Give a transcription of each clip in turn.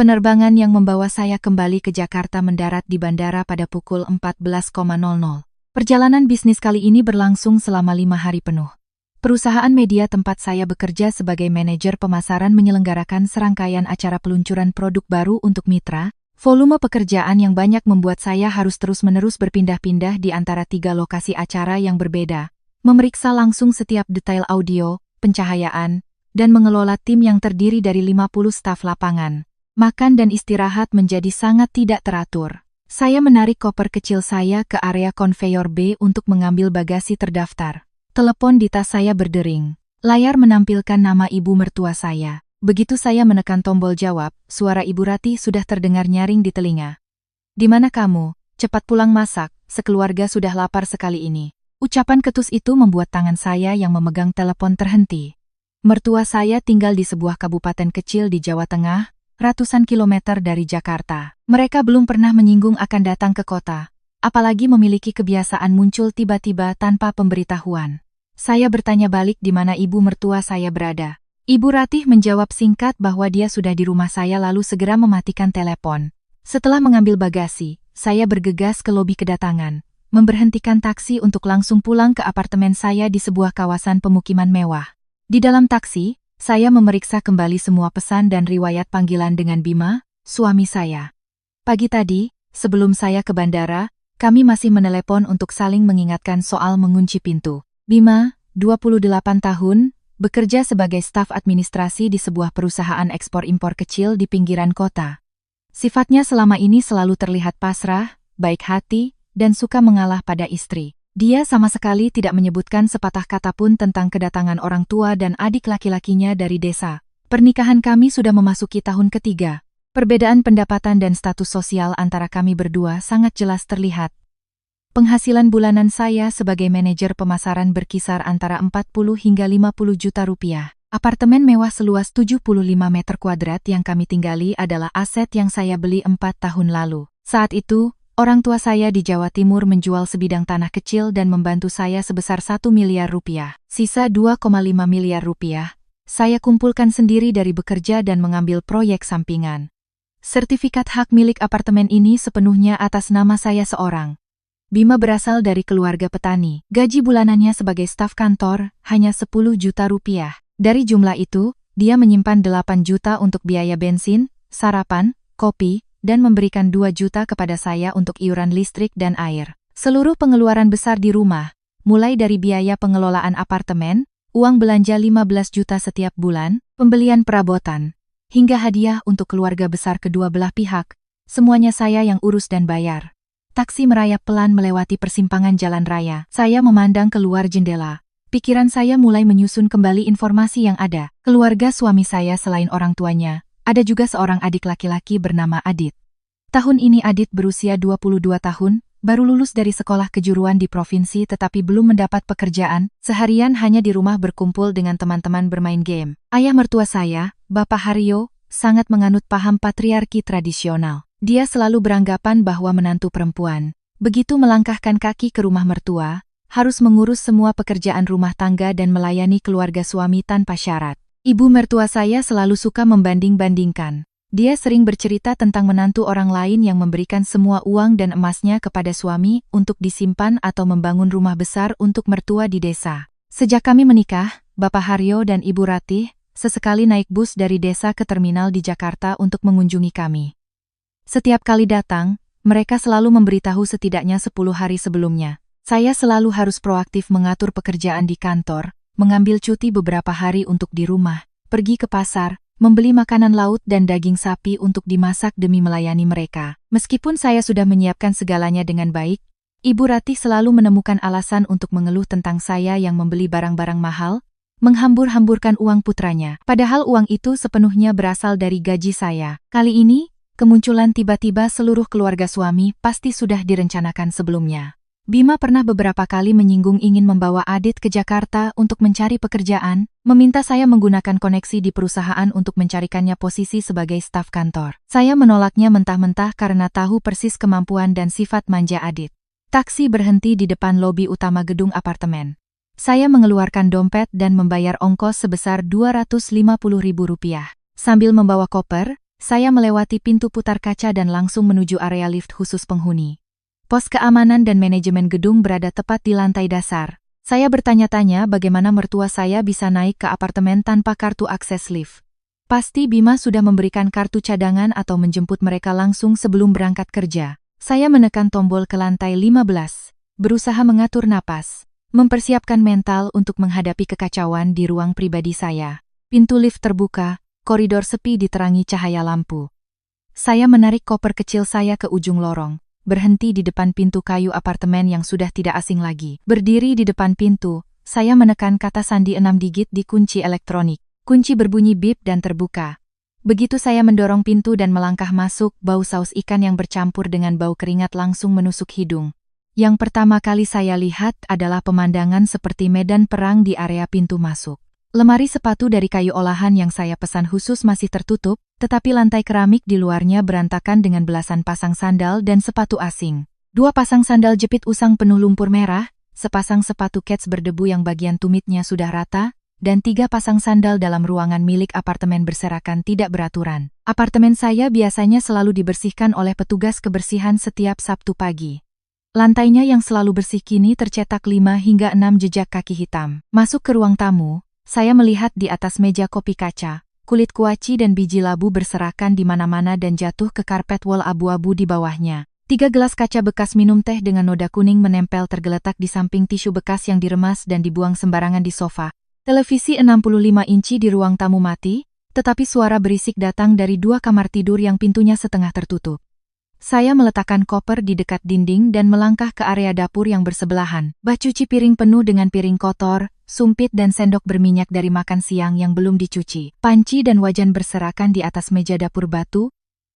Penerbangan yang membawa saya kembali ke Jakarta mendarat di bandara pada pukul 14.00. Perjalanan bisnis kali ini berlangsung selama 5 hari penuh. Perusahaan media tempat saya bekerja sebagai manajer pemasaran menyelenggarakan serangkaian acara peluncuran produk baru untuk mitra. Volume pekerjaan yang banyak membuat saya harus terus-menerus berpindah-pindah di antara 3 lokasi acara yang berbeda, memeriksa langsung setiap detail audio, pencahayaan, dan mengelola tim yang terdiri dari 50 staf lapangan. Makan dan istirahat menjadi sangat tidak teratur. Saya menarik koper kecil saya ke area konveyor B untuk mengambil bagasi terdaftar. Telepon di tas saya berdering. Layar menampilkan nama ibu mertua saya. Begitu saya menekan tombol jawab, suara Ibu Ratih sudah terdengar nyaring di telinga. "Di mana kamu? Cepat pulang masak, sekeluarga sudah lapar sekali ini." Ucapan ketus itu membuat tangan saya yang memegang telepon terhenti. Mertua saya tinggal di sebuah kabupaten kecil di Jawa Tengah, ratusan kilometer dari Jakarta. Mereka belum pernah menyinggung akan datang ke kota, apalagi memiliki kebiasaan muncul tiba-tiba tanpa pemberitahuan. Saya bertanya balik di mana ibu mertua saya berada. Ibu Ratih menjawab singkat bahwa dia sudah di rumah saya lalu segera mematikan telepon. Setelah mengambil bagasi, saya bergegas ke lobi kedatangan, memberhentikan taksi untuk langsung pulang ke apartemen saya di sebuah kawasan pemukiman mewah. Di dalam taksi, saya memeriksa kembali semua pesan dan riwayat panggilan dengan Bima, suami saya. Pagi tadi, sebelum saya ke bandara, kami masih menelepon untuk saling mengingatkan soal mengunci pintu. Bima, 28 tahun, bekerja sebagai staf administrasi di sebuah perusahaan ekspor-impor kecil di pinggiran kota. Sifatnya selama ini selalu terlihat pasrah, baik hati, dan suka mengalah pada istri. Dia sama sekali tidak menyebutkan sepatah kata pun tentang kedatangan orang tua dan adik laki-lakinya dari desa. Pernikahan kami sudah memasuki tahun ketiga. Perbedaan pendapatan dan status sosial antara kami berdua sangat jelas terlihat. Penghasilan bulanan saya sebagai manajer pemasaran berkisar antara 40 hingga 50 juta rupiah. Apartemen mewah seluas 75 meter kuadrat yang kami tinggali adalah aset yang saya beli 4 tahun lalu. Saat itu, orang tua saya di Jawa Timur menjual sebidang tanah kecil dan membantu saya sebesar 1 miliar rupiah. Sisa 2,5 miliar rupiah, saya kumpulkan sendiri dari bekerja dan mengambil proyek sampingan. Sertifikat hak milik apartemen ini sepenuhnya atas nama saya seorang. Bima berasal dari keluarga petani. Gaji bulanannya sebagai staf kantor hanya 10 juta rupiah. Dari jumlah itu, dia menyimpan 8 juta untuk biaya bensin, sarapan, kopi, dan memberikan 2 juta kepada saya untuk iuran listrik dan air. Seluruh pengeluaran besar di rumah, mulai dari biaya pengelolaan apartemen, uang belanja 15 juta setiap bulan, pembelian perabotan, hingga hadiah untuk keluarga besar kedua belah pihak, semuanya saya yang urus dan bayar. Taksi merayap pelan melewati persimpangan jalan raya. Saya memandang keluar jendela. Pikiran saya mulai menyusun kembali informasi yang ada. Keluarga suami saya selain orang tuanya, ada juga seorang adik laki-laki bernama Adit. Tahun ini Adit berusia 22 tahun, baru lulus dari sekolah kejuruan di provinsi tetapi belum mendapat pekerjaan, seharian hanya di rumah berkumpul dengan teman-teman bermain game. Ayah mertua saya, Bapak Haryo, sangat menganut paham patriarki tradisional. Dia selalu beranggapan bahwa menantu perempuan, begitu melangkahkan kaki ke rumah mertua, harus mengurus semua pekerjaan rumah tangga dan melayani keluarga suami tanpa syarat. Ibu mertua saya selalu suka membanding-bandingkan. Dia sering bercerita tentang menantu orang lain yang memberikan semua uang dan emasnya kepada suami untuk disimpan atau membangun rumah besar untuk mertua di desa. Sejak kami menikah, Bapak Haryo dan Ibu Ratih sesekali naik bus dari desa ke terminal di Jakarta untuk mengunjungi kami. Setiap kali datang, mereka selalu memberitahu setidaknya 10 hari sebelumnya. Saya selalu harus proaktif mengatur pekerjaan di kantor, mengambil cuti beberapa hari untuk di rumah, pergi ke pasar, membeli makanan laut dan daging sapi untuk dimasak demi melayani mereka. Meskipun saya sudah menyiapkan segalanya dengan baik, Ibu Ratih selalu menemukan alasan untuk mengeluh tentang saya yang membeli barang-barang mahal, menghambur-hamburkan uang putranya. Padahal uang itu sepenuhnya berasal dari gaji saya. Kali ini, kemunculan tiba-tiba seluruh keluarga suami pasti sudah direncanakan sebelumnya. Bima pernah beberapa kali menyinggung ingin membawa Adit ke Jakarta untuk mencari pekerjaan, meminta saya menggunakan koneksi di perusahaan untuk mencarikannya posisi sebagai staf kantor. Saya menolaknya mentah-mentah karena tahu persis kemampuan dan sifat manja Adit. Taksi berhenti di depan lobi utama gedung apartemen. Saya mengeluarkan dompet dan membayar ongkos sebesar Rp250.000. Sambil membawa koper, Saya melewati pintu putar kaca dan langsung menuju area lift khusus penghuni. Pos keamanan dan manajemen gedung berada tepat di lantai dasar. Saya bertanya-tanya bagaimana mertua saya bisa naik ke apartemen tanpa kartu akses lift. Pasti Bima sudah memberikan kartu cadangan atau menjemput mereka langsung sebelum berangkat kerja. Saya menekan tombol ke lantai 15, berusaha mengatur napas, mempersiapkan mental untuk menghadapi kekacauan di ruang pribadi saya. Pintu lift terbuka, koridor sepi diterangi cahaya lampu. Saya menarik koper kecil saya ke ujung lorong, berhenti di depan pintu kayu apartemen yang sudah tidak asing lagi. Berdiri di depan pintu, saya menekan kata sandi 6 digit di kunci elektronik. Kunci berbunyi bip dan terbuka. Begitu saya mendorong pintu dan melangkah masuk, bau saus ikan yang bercampur dengan bau keringat langsung menusuk hidung. Yang pertama kali saya lihat adalah pemandangan seperti medan perang di area pintu masuk. Lemari sepatu dari kayu olahan yang saya pesan khusus masih tertutup, tetapi lantai keramik di luarnya berantakan dengan belasan pasang sandal dan sepatu asing. 2 pasang sandal jepit usang penuh lumpur merah, sepasang sepatu kets berdebu yang bagian tumitnya sudah rata, dan 3 pasang sandal dalam ruangan milik apartemen berserakan tidak beraturan. Apartemen saya biasanya selalu dibersihkan oleh petugas kebersihan setiap Sabtu pagi. Lantainya yang selalu bersih kini tercetak 5 hingga 6 jejak kaki hitam. Masuk ke ruang tamu, saya melihat di atas meja kopi kaca, kulit kuaci dan biji labu berserakan di mana-mana dan jatuh ke karpet wol abu-abu di bawahnya. 3 gelas kaca bekas minum teh dengan noda kuning menempel tergeletak di samping tisu bekas yang diremas dan dibuang sembarangan di sofa. Televisi 65 inci di ruang tamu mati, tetapi suara berisik datang dari 2 kamar tidur yang pintunya setengah tertutup. Saya meletakkan koper di dekat dinding dan melangkah ke area dapur yang bersebelahan. Bak cuci piring penuh dengan piring kotor, sumpit dan sendok berminyak dari makan siang yang belum dicuci. Panci dan wajan berserakan di atas meja dapur batu.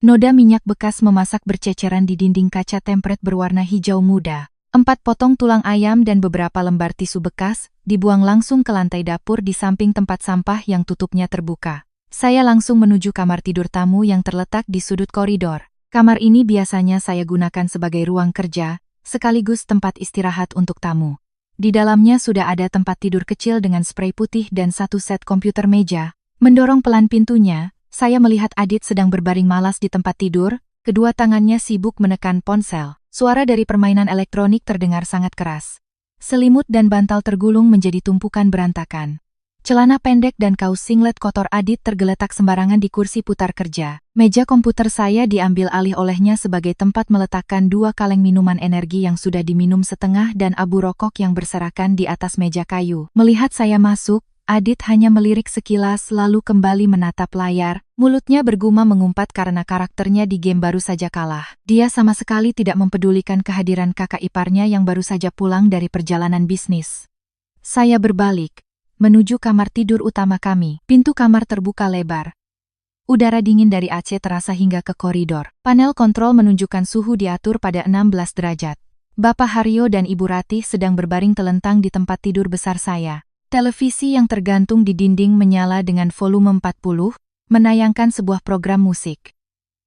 Noda minyak bekas memasak berceceran di dinding kaca tempret berwarna hijau muda. 4 potong tulang ayam dan beberapa lembar tisu bekas dibuang langsung ke lantai dapur di samping tempat sampah yang tutupnya terbuka. Saya langsung menuju kamar tidur tamu yang terletak di sudut koridor. Kamar ini biasanya saya gunakan sebagai ruang kerja, sekaligus tempat istirahat untuk tamu. Di dalamnya sudah ada tempat tidur kecil dengan sprei putih dan 1 set komputer meja. Mendorong pelan pintunya, saya melihat Adit sedang berbaring malas di tempat tidur, kedua tangannya sibuk menekan ponsel. Suara dari permainan elektronik terdengar sangat keras. Selimut dan bantal tergulung menjadi tumpukan berantakan. Celana pendek dan kaos singlet kotor Adit tergeletak sembarangan di kursi putar kerja. Meja komputer saya diambil alih olehnya sebagai tempat meletakkan 2 kaleng minuman energi yang sudah diminum setengah dan abu rokok yang berserakan di atas meja kayu. Melihat saya masuk, Adit hanya melirik sekilas lalu kembali menatap layar, mulutnya bergumam mengumpat karena karakternya di game baru saja kalah. Dia sama sekali tidak mempedulikan kehadiran kakak iparnya yang baru saja pulang dari perjalanan bisnis. Saya berbalik, menuju kamar tidur utama kami. Pintu kamar terbuka lebar. Udara dingin dari AC terasa hingga ke koridor. Panel kontrol menunjukkan suhu diatur pada 16 derajat. Bapak Haryo dan Ibu Ratih sedang berbaring telentang di tempat tidur besar saya. Televisi yang tergantung di dinding menyala dengan volume 40, menayangkan sebuah program musik.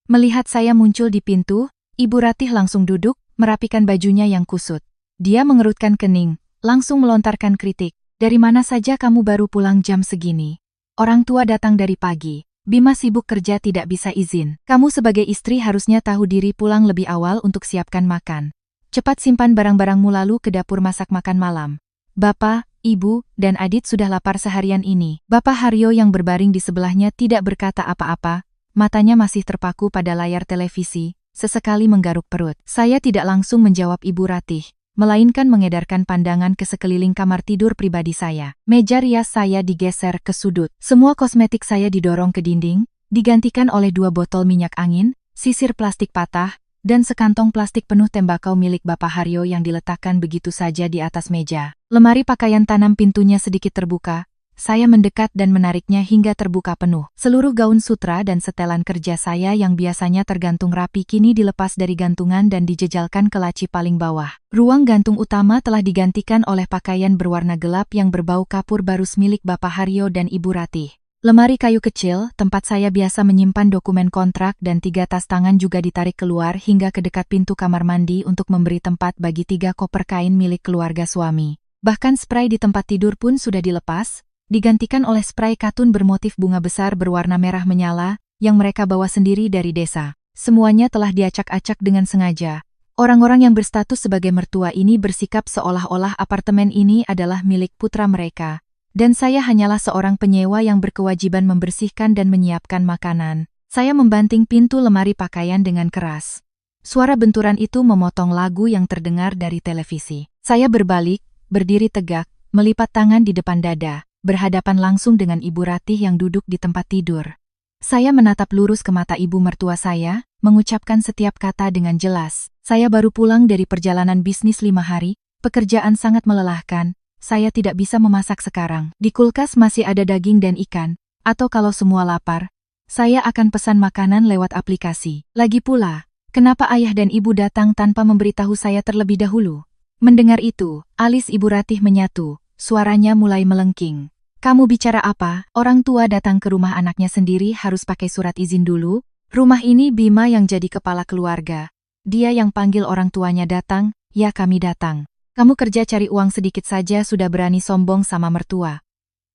Melihat saya muncul di pintu, Ibu Ratih langsung duduk, merapikan bajunya yang kusut. Dia mengerutkan kening, langsung melontarkan kritik. Dari mana saja kamu baru pulang jam segini? Orang tua datang dari pagi. Bima sibuk kerja tidak bisa izin. Kamu sebagai istri harusnya tahu diri pulang lebih awal untuk siapkan makan. Cepat simpan barang-barangmu lalu ke dapur masak makan malam. Bapak, Ibu, dan Adit sudah lapar seharian ini. Bapak Haryo yang berbaring di sebelahnya tidak berkata apa-apa, matanya masih terpaku pada layar televisi, sesekali menggaruk perut. Saya tidak langsung menjawab Ibu Ratih, melainkan mengedarkan pandangan ke sekeliling kamar tidur pribadi saya. Meja rias saya digeser ke sudut. Semua kosmetik saya didorong ke dinding, digantikan oleh 2 botol minyak angin, sisir plastik patah, dan sekantong plastik penuh tembakau milik Bapak Haryo yang diletakkan begitu saja di atas meja. Lemari pakaian tanam pintunya sedikit terbuka. Saya mendekat dan menariknya hingga terbuka penuh. Seluruh gaun sutra dan setelan kerja saya yang biasanya tergantung rapi kini dilepas dari gantungan dan dijejalkan ke laci paling bawah. Ruang gantung utama telah digantikan oleh pakaian berwarna gelap yang berbau kapur barus milik Bapak Haryo dan Ibu Ratih. Lemari kayu kecil, tempat saya biasa menyimpan dokumen kontrak dan 3 tas tangan juga ditarik keluar hingga ke dekat pintu kamar mandi untuk memberi tempat bagi 3 koper kain milik keluarga suami. Bahkan spray di tempat tidur pun sudah dilepas, digantikan oleh spray katun bermotif bunga besar berwarna merah menyala, yang mereka bawa sendiri dari desa. Semuanya telah diacak-acak dengan sengaja. Orang-orang yang berstatus sebagai mertua ini bersikap seolah-olah apartemen ini adalah milik putra mereka. Dan saya hanyalah seorang penyewa yang berkewajiban membersihkan dan menyiapkan makanan. Saya membanting pintu lemari pakaian dengan keras. Suara benturan itu memotong lagu yang terdengar dari televisi. Saya berbalik, berdiri tegak, melipat tangan di depan dada, berhadapan langsung dengan Ibu Ratih yang duduk di tempat tidur. Saya menatap lurus ke mata ibu mertua saya, mengucapkan setiap kata dengan jelas. Saya baru pulang dari perjalanan bisnis 5 hari, pekerjaan sangat melelahkan, saya tidak bisa memasak sekarang. Di kulkas masih ada daging dan ikan, atau kalau semua lapar, saya akan pesan makanan lewat aplikasi. Lagi pula, kenapa ayah dan ibu datang tanpa memberitahu saya terlebih dahulu? Mendengar itu, alis Ibu Ratih menyatu, suaranya mulai melengking. Kamu bicara apa? Orang tua datang ke rumah anaknya sendiri harus pakai surat izin dulu. Rumah ini Bima yang jadi kepala keluarga. Dia yang panggil orang tuanya datang, ya kami datang. Kamu kerja cari uang sedikit saja sudah berani sombong sama mertua.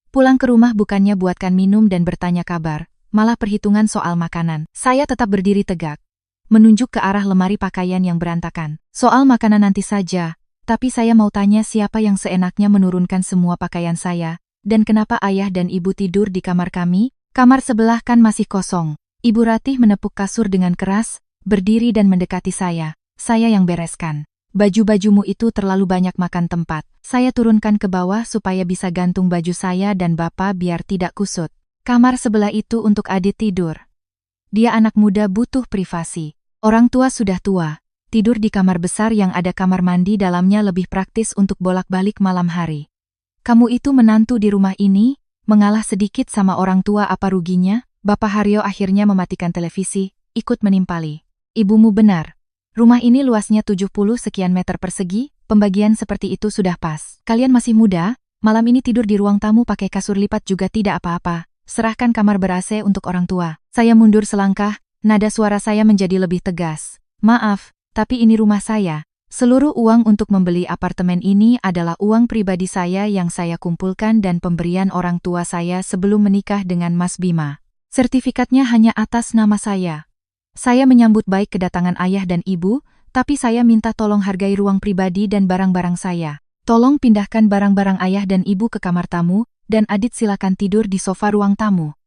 Pulang ke rumah bukannya buatkan minum dan bertanya kabar, malah perhitungan soal makanan. Saya tetap berdiri tegak, menunjuk ke arah lemari pakaian yang berantakan. Soal makanan nanti saja, tapi saya mau tanya siapa yang seenaknya menurunkan semua pakaian saya. Dan kenapa ayah dan ibu tidur di kamar kami? Kamar sebelah kan masih kosong. Ibu Ratih menepuk kasur dengan keras, berdiri dan mendekati saya. Saya yang bereskan. Baju-bajumu itu terlalu banyak makan tempat. Saya turunkan ke bawah supaya bisa gantung baju saya dan bapak biar tidak kusut. Kamar sebelah itu untuk Adit tidur. Dia anak muda butuh privasi. Orang tua sudah tua. Tidur di kamar besar yang ada kamar mandi dalamnya lebih praktis untuk bolak-balik malam hari. Kamu itu menantu di rumah ini, mengalah sedikit sama orang tua apa ruginya? Bapak Haryo akhirnya mematikan televisi, ikut menimpali. Ibumu benar. Rumah ini luasnya 70 sekian meter persegi, pembagian seperti itu sudah pas. Kalian masih muda, malam ini tidur di ruang tamu pakai kasur lipat juga tidak apa-apa. Serahkan kamar ber-AC untuk orang tua. Saya mundur selangkah, nada suara saya menjadi lebih tegas. Maaf, tapi ini rumah saya. Seluruh uang untuk membeli apartemen ini adalah uang pribadi saya yang saya kumpulkan dan pemberian orang tua saya sebelum menikah dengan Mas Bima. Sertifikatnya hanya atas nama saya. Saya menyambut baik kedatangan ayah dan ibu, tapi saya minta tolong hargai ruang pribadi dan barang-barang saya. Tolong pindahkan barang-barang ayah dan ibu ke kamar tamu, dan Adit silakan tidur di sofa ruang tamu.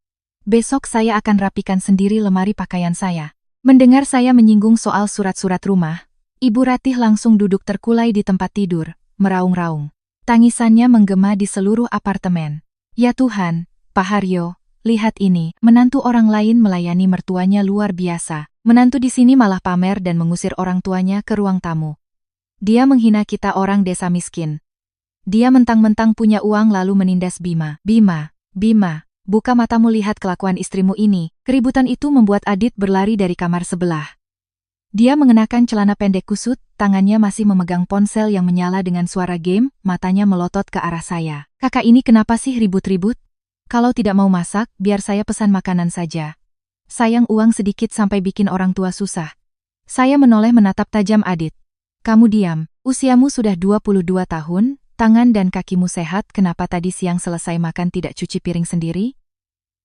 Besok saya akan rapikan sendiri lemari pakaian saya. Mendengar saya menyinggung soal surat-surat rumah, Ibu Ratih langsung duduk terkulai di tempat tidur, meraung-raung. Tangisannya menggema di seluruh apartemen. Ya Tuhan, Pak Haryo, lihat ini, menantu orang lain melayani mertuanya luar biasa. Menantu di sini malah pamer dan mengusir orang tuanya ke ruang tamu. Dia menghina kita orang desa miskin. Dia mentang-mentang punya uang lalu menindas Bima. Bima, buka matamu lihat kelakuan istrimu ini. Keributan itu membuat Adit berlari dari kamar sebelah. Dia mengenakan celana pendek kusut, tangannya masih memegang ponsel yang menyala dengan suara game, matanya melotot ke arah saya. Kakak ini kenapa sih ribut-ribut? Kalau tidak mau masak, biar saya pesan makanan saja. Sayang uang sedikit sampai bikin orang tua susah. Saya menoleh menatap tajam Adit. Kamu diam, usiamu sudah 22 tahun, tangan dan kakimu sehat, kenapa tadi siang selesai makan tidak cuci piring sendiri?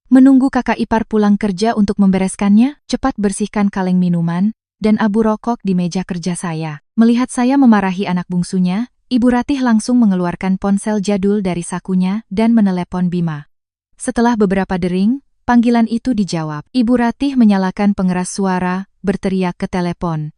Menunggu kakak ipar pulang kerja untuk membereskannya, cepat bersihkan kaleng minuman dan abu rokok di meja kerja saya. Melihat saya memarahi anak bungsunya, Ibu Ratih langsung mengeluarkan ponsel jadul dari sakunya dan menelepon Bima. Setelah beberapa dering, panggilan itu dijawab. Ibu Ratih menyalakan pengeras suara, berteriak ke telepon.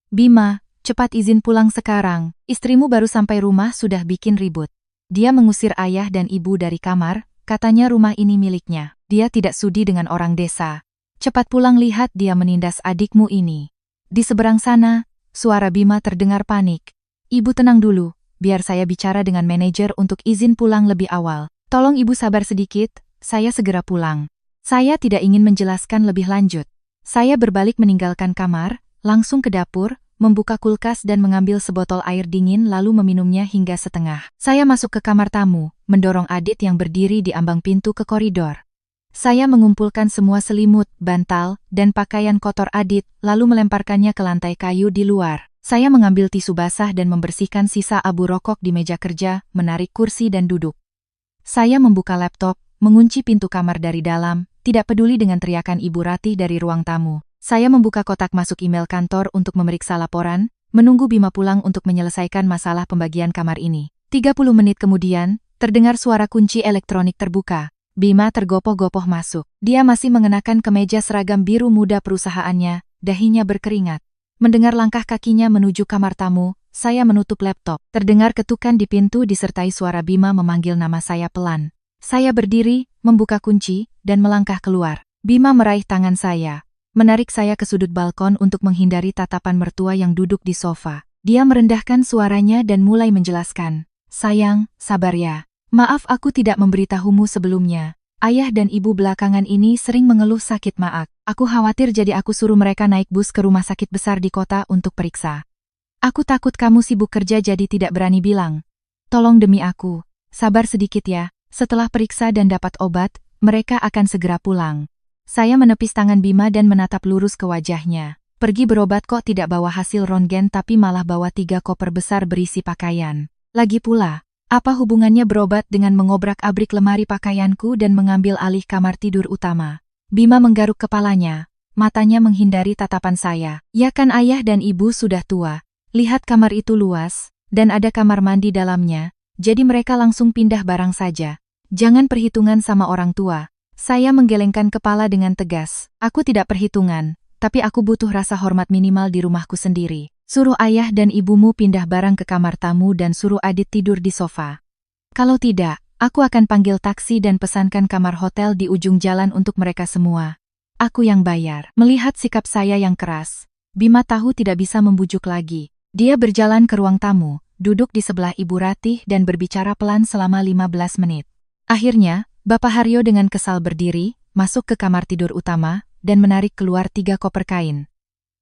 Bima, cepat izin pulang sekarang, istrimu baru sampai rumah sudah bikin ribut. Dia mengusir ayah dan ibu dari kamar, katanya rumah ini miliknya. Dia tidak sudi dengan orang desa. Cepat pulang lihat dia menindas adikmu ini. Di seberang sana, suara Bima terdengar panik. Ibu tenang dulu, biar saya bicara dengan manajer untuk izin pulang lebih awal. Tolong ibu sabar sedikit, saya segera pulang. Saya tidak ingin menjelaskan lebih lanjut. Saya berbalik meninggalkan kamar, langsung ke dapur, membuka kulkas dan mengambil sebotol air dingin lalu meminumnya hingga setengah. Saya masuk ke kamar tamu, mendorong Adit yang berdiri di ambang pintu ke koridor. Saya mengumpulkan semua selimut, bantal, dan pakaian kotor Adit, lalu melemparkannya ke lantai kayu di luar. Saya mengambil tisu basah dan membersihkan sisa abu rokok di meja kerja, menarik kursi dan duduk. Saya membuka laptop, mengunci pintu kamar dari dalam, tidak peduli dengan teriakan Ibu Ratih dari ruang tamu. Saya membuka kotak masuk email kantor untuk memeriksa laporan, menunggu Bima pulang untuk menyelesaikan masalah pembagian kamar ini. 30 menit kemudian, terdengar suara kunci elektronik terbuka. Bima tergopoh-gopoh masuk. Dia masih mengenakan kemeja seragam biru muda perusahaannya, dahinya berkeringat. Mendengar langkah kakinya menuju kamar tamu, saya menutup laptop. Terdengar ketukan di pintu disertai suara Bima memanggil nama saya pelan. Saya berdiri, membuka kunci, dan melangkah keluar. Bima meraih tangan saya, menarik saya ke sudut balkon untuk menghindari tatapan mertua yang duduk di sofa. Dia merendahkan suaranya dan mulai menjelaskan. Sayang, sabar ya. Maaf aku tidak memberitahumu sebelumnya. Ayah dan ibu belakangan ini sering mengeluh sakit maag. Aku khawatir jadi aku suruh mereka naik bus ke rumah sakit besar di kota untuk periksa. Aku takut kamu sibuk kerja jadi tidak berani bilang. Tolong demi aku, sabar sedikit ya. Setelah periksa dan dapat obat, mereka akan segera pulang. Saya menepis tangan Bima dan menatap lurus ke wajahnya. Pergi berobat kok tidak bawa hasil röntgen tapi malah bawa 3 koper besar berisi pakaian. Lagi pula, apa hubungannya berobat dengan mengobrak-abrik lemari pakaianku dan mengambil alih kamar tidur utama? Bima menggaruk kepalanya, matanya menghindari tatapan saya. Ya kan ayah dan ibu sudah tua. Lihat kamar itu luas, dan ada kamar mandi dalamnya, jadi mereka langsung pindah barang saja. Jangan perhitungan sama orang tua. Saya menggelengkan kepala dengan tegas. Aku tidak perhitungan, tapi aku butuh rasa hormat minimal di rumahku sendiri. Suruh ayah dan ibumu pindah barang ke kamar tamu dan suruh Adit tidur di sofa. Kalau tidak, aku akan panggil taksi dan pesankan kamar hotel di ujung jalan untuk mereka semua. Aku yang bayar. Melihat sikap saya yang keras, Bima tahu tidak bisa membujuk lagi. Dia berjalan ke ruang tamu, duduk di sebelah Ibu Ratih dan berbicara pelan selama 15 menit. Akhirnya, Bapak Haryo dengan kesal berdiri, masuk ke kamar tidur utama, dan menarik keluar 3 koper kain.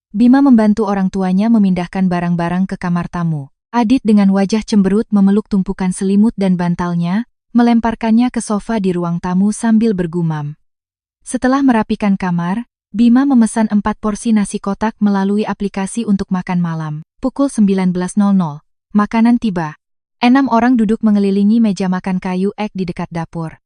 Bima membantu orang tuanya memindahkan barang-barang ke kamar tamu. Adit dengan wajah cemberut memeluk tumpukan selimut dan bantalnya, melemparkannya ke sofa di ruang tamu sambil bergumam. Setelah merapikan kamar, Bima memesan 4 porsi nasi kotak melalui aplikasi untuk makan malam. Pukul 19.00, makanan tiba. 6 orang duduk mengelilingi meja makan kayu ek di dekat dapur.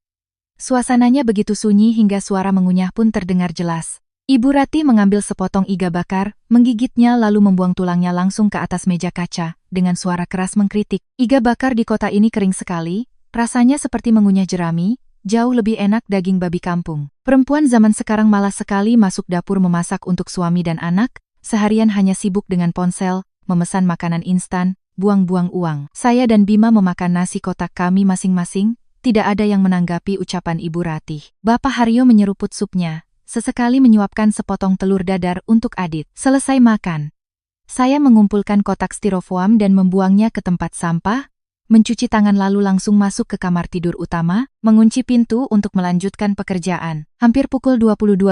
Suasananya begitu sunyi hingga suara mengunyah pun terdengar jelas. Ibu Ratih mengambil sepotong iga bakar, menggigitnya lalu membuang tulangnya langsung ke atas meja kaca, dengan suara keras mengkritik. Iga bakar di kota ini kering sekali, rasanya seperti mengunyah jerami, jauh lebih enak daging babi kampung. Perempuan zaman sekarang malas sekali masuk dapur memasak untuk suami dan anak, seharian hanya sibuk dengan ponsel, memesan makanan instan, buang-buang uang. Saya dan Bima memakan nasi kotak kami masing-masing, tidak ada yang menanggapi ucapan Ibu Ratih. Bapak Haryo menyeruput supnya, sesekali menyuapkan sepotong telur dadar untuk Adit. Selesai makan, saya mengumpulkan kotak styrofoam dan membuangnya ke tempat sampah, mencuci tangan lalu langsung masuk ke kamar tidur utama, mengunci pintu untuk melanjutkan pekerjaan. Hampir pukul 22.00,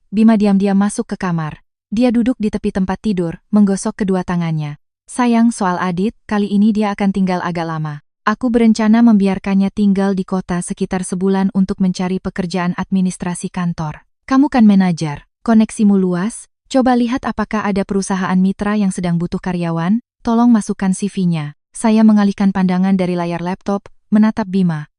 Bima diam-diam masuk ke kamar. Dia duduk di tepi tempat tidur, menggosok kedua tangannya. Sayang soal Adit, kali ini dia akan tinggal agak lama. Aku berencana membiarkannya tinggal di kota sekitar sebulan untuk mencari pekerjaan administrasi kantor. Kamu kan manajer, koneksimu luas, coba lihat apakah ada perusahaan mitra yang sedang butuh karyawan, tolong masukkan CV-nya. Saya mengalihkan pandangan dari layar laptop, menatap Bima.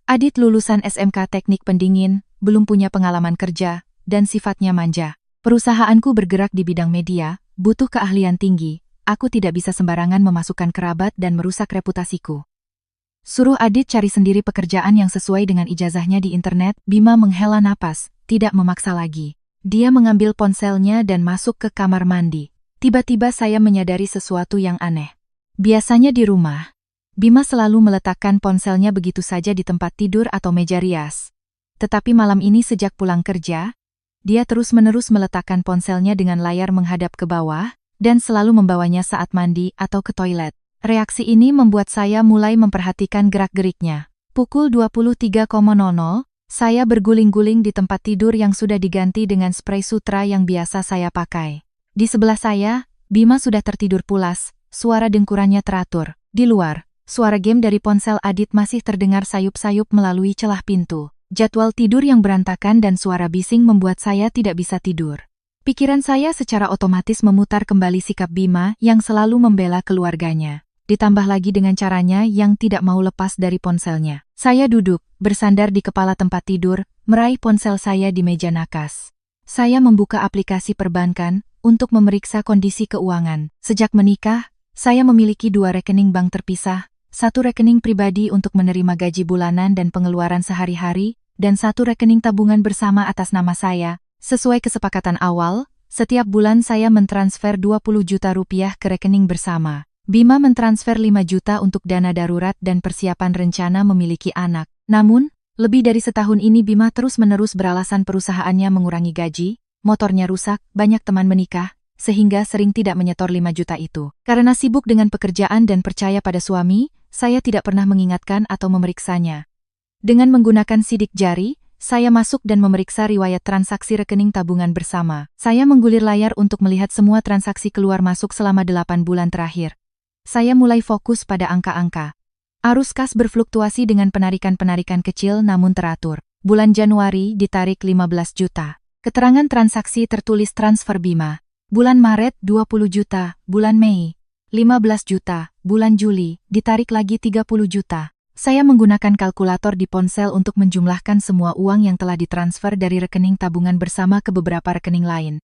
Adit lulusan SMK Teknik Pendingin, belum punya pengalaman kerja, dan sifatnya manja. Perusahaanku bergerak di bidang media, butuh keahlian tinggi. Aku tidak bisa sembarangan memasukkan kerabat dan merusak reputasiku. Suruh Adit cari sendiri pekerjaan yang sesuai dengan ijazahnya di internet. Bima menghela napas, tidak memaksa lagi. Dia mengambil ponselnya dan masuk ke kamar mandi. Tiba-tiba saya menyadari sesuatu yang aneh. Biasanya di rumah, Bima selalu meletakkan ponselnya begitu saja di tempat tidur atau meja rias. Tetapi malam ini sejak pulang kerja, dia terus-menerus meletakkan ponselnya dengan layar menghadap ke bawah, dan selalu membawanya saat mandi atau ke toilet. Reaksi ini membuat saya mulai memperhatikan gerak-geriknya. Pukul 23.00, saya berguling-guling di tempat tidur yang sudah diganti dengan spray sutra yang biasa saya pakai. Di sebelah saya, Bima sudah tertidur pulas, suara dengkurannya teratur. Di luar, suara game dari ponsel Adit masih terdengar sayup-sayup melalui celah pintu. Jadwal tidur yang berantakan dan suara bising membuat saya tidak bisa tidur. Pikiran saya secara otomatis memutar kembali sikap Bima yang selalu membela keluarganya. Ditambah lagi dengan caranya yang tidak mau lepas dari ponselnya. Saya duduk, bersandar di kepala tempat tidur, meraih ponsel saya di meja nakas. Saya membuka aplikasi perbankan untuk memeriksa kondisi keuangan. Sejak menikah, saya memiliki 2 rekening bank terpisah, 1 rekening pribadi untuk menerima gaji bulanan dan pengeluaran sehari-hari, dan 1 rekening tabungan bersama atas nama saya. Sesuai kesepakatan awal, setiap bulan saya mentransfer 20 juta rupiah ke rekening bersama. Bima mentransfer 5 juta untuk dana darurat dan persiapan rencana memiliki anak. Namun, lebih dari setahun ini Bima terus-menerus beralasan perusahaannya mengurangi gaji, motornya rusak, banyak teman menikah, sehingga sering tidak menyetor 5 juta itu. Karena sibuk dengan pekerjaan dan percaya pada suami, saya tidak pernah mengingatkan atau memeriksanya. Dengan menggunakan sidik jari, saya masuk dan memeriksa riwayat transaksi rekening tabungan bersama. Saya menggulir layar untuk melihat semua transaksi keluar masuk selama 8 bulan terakhir. Saya mulai fokus pada angka-angka. Arus kas berfluktuasi dengan penarikan-penarikan kecil namun teratur. Bulan Januari ditarik 15 juta. Keterangan transaksi tertulis transfer Bima. Bulan Maret 20 juta, bulan Mei 15 juta, bulan Juli ditarik lagi 30 juta. Saya menggunakan kalkulator di ponsel untuk menjumlahkan semua uang yang telah ditransfer dari rekening tabungan bersama ke beberapa rekening lain.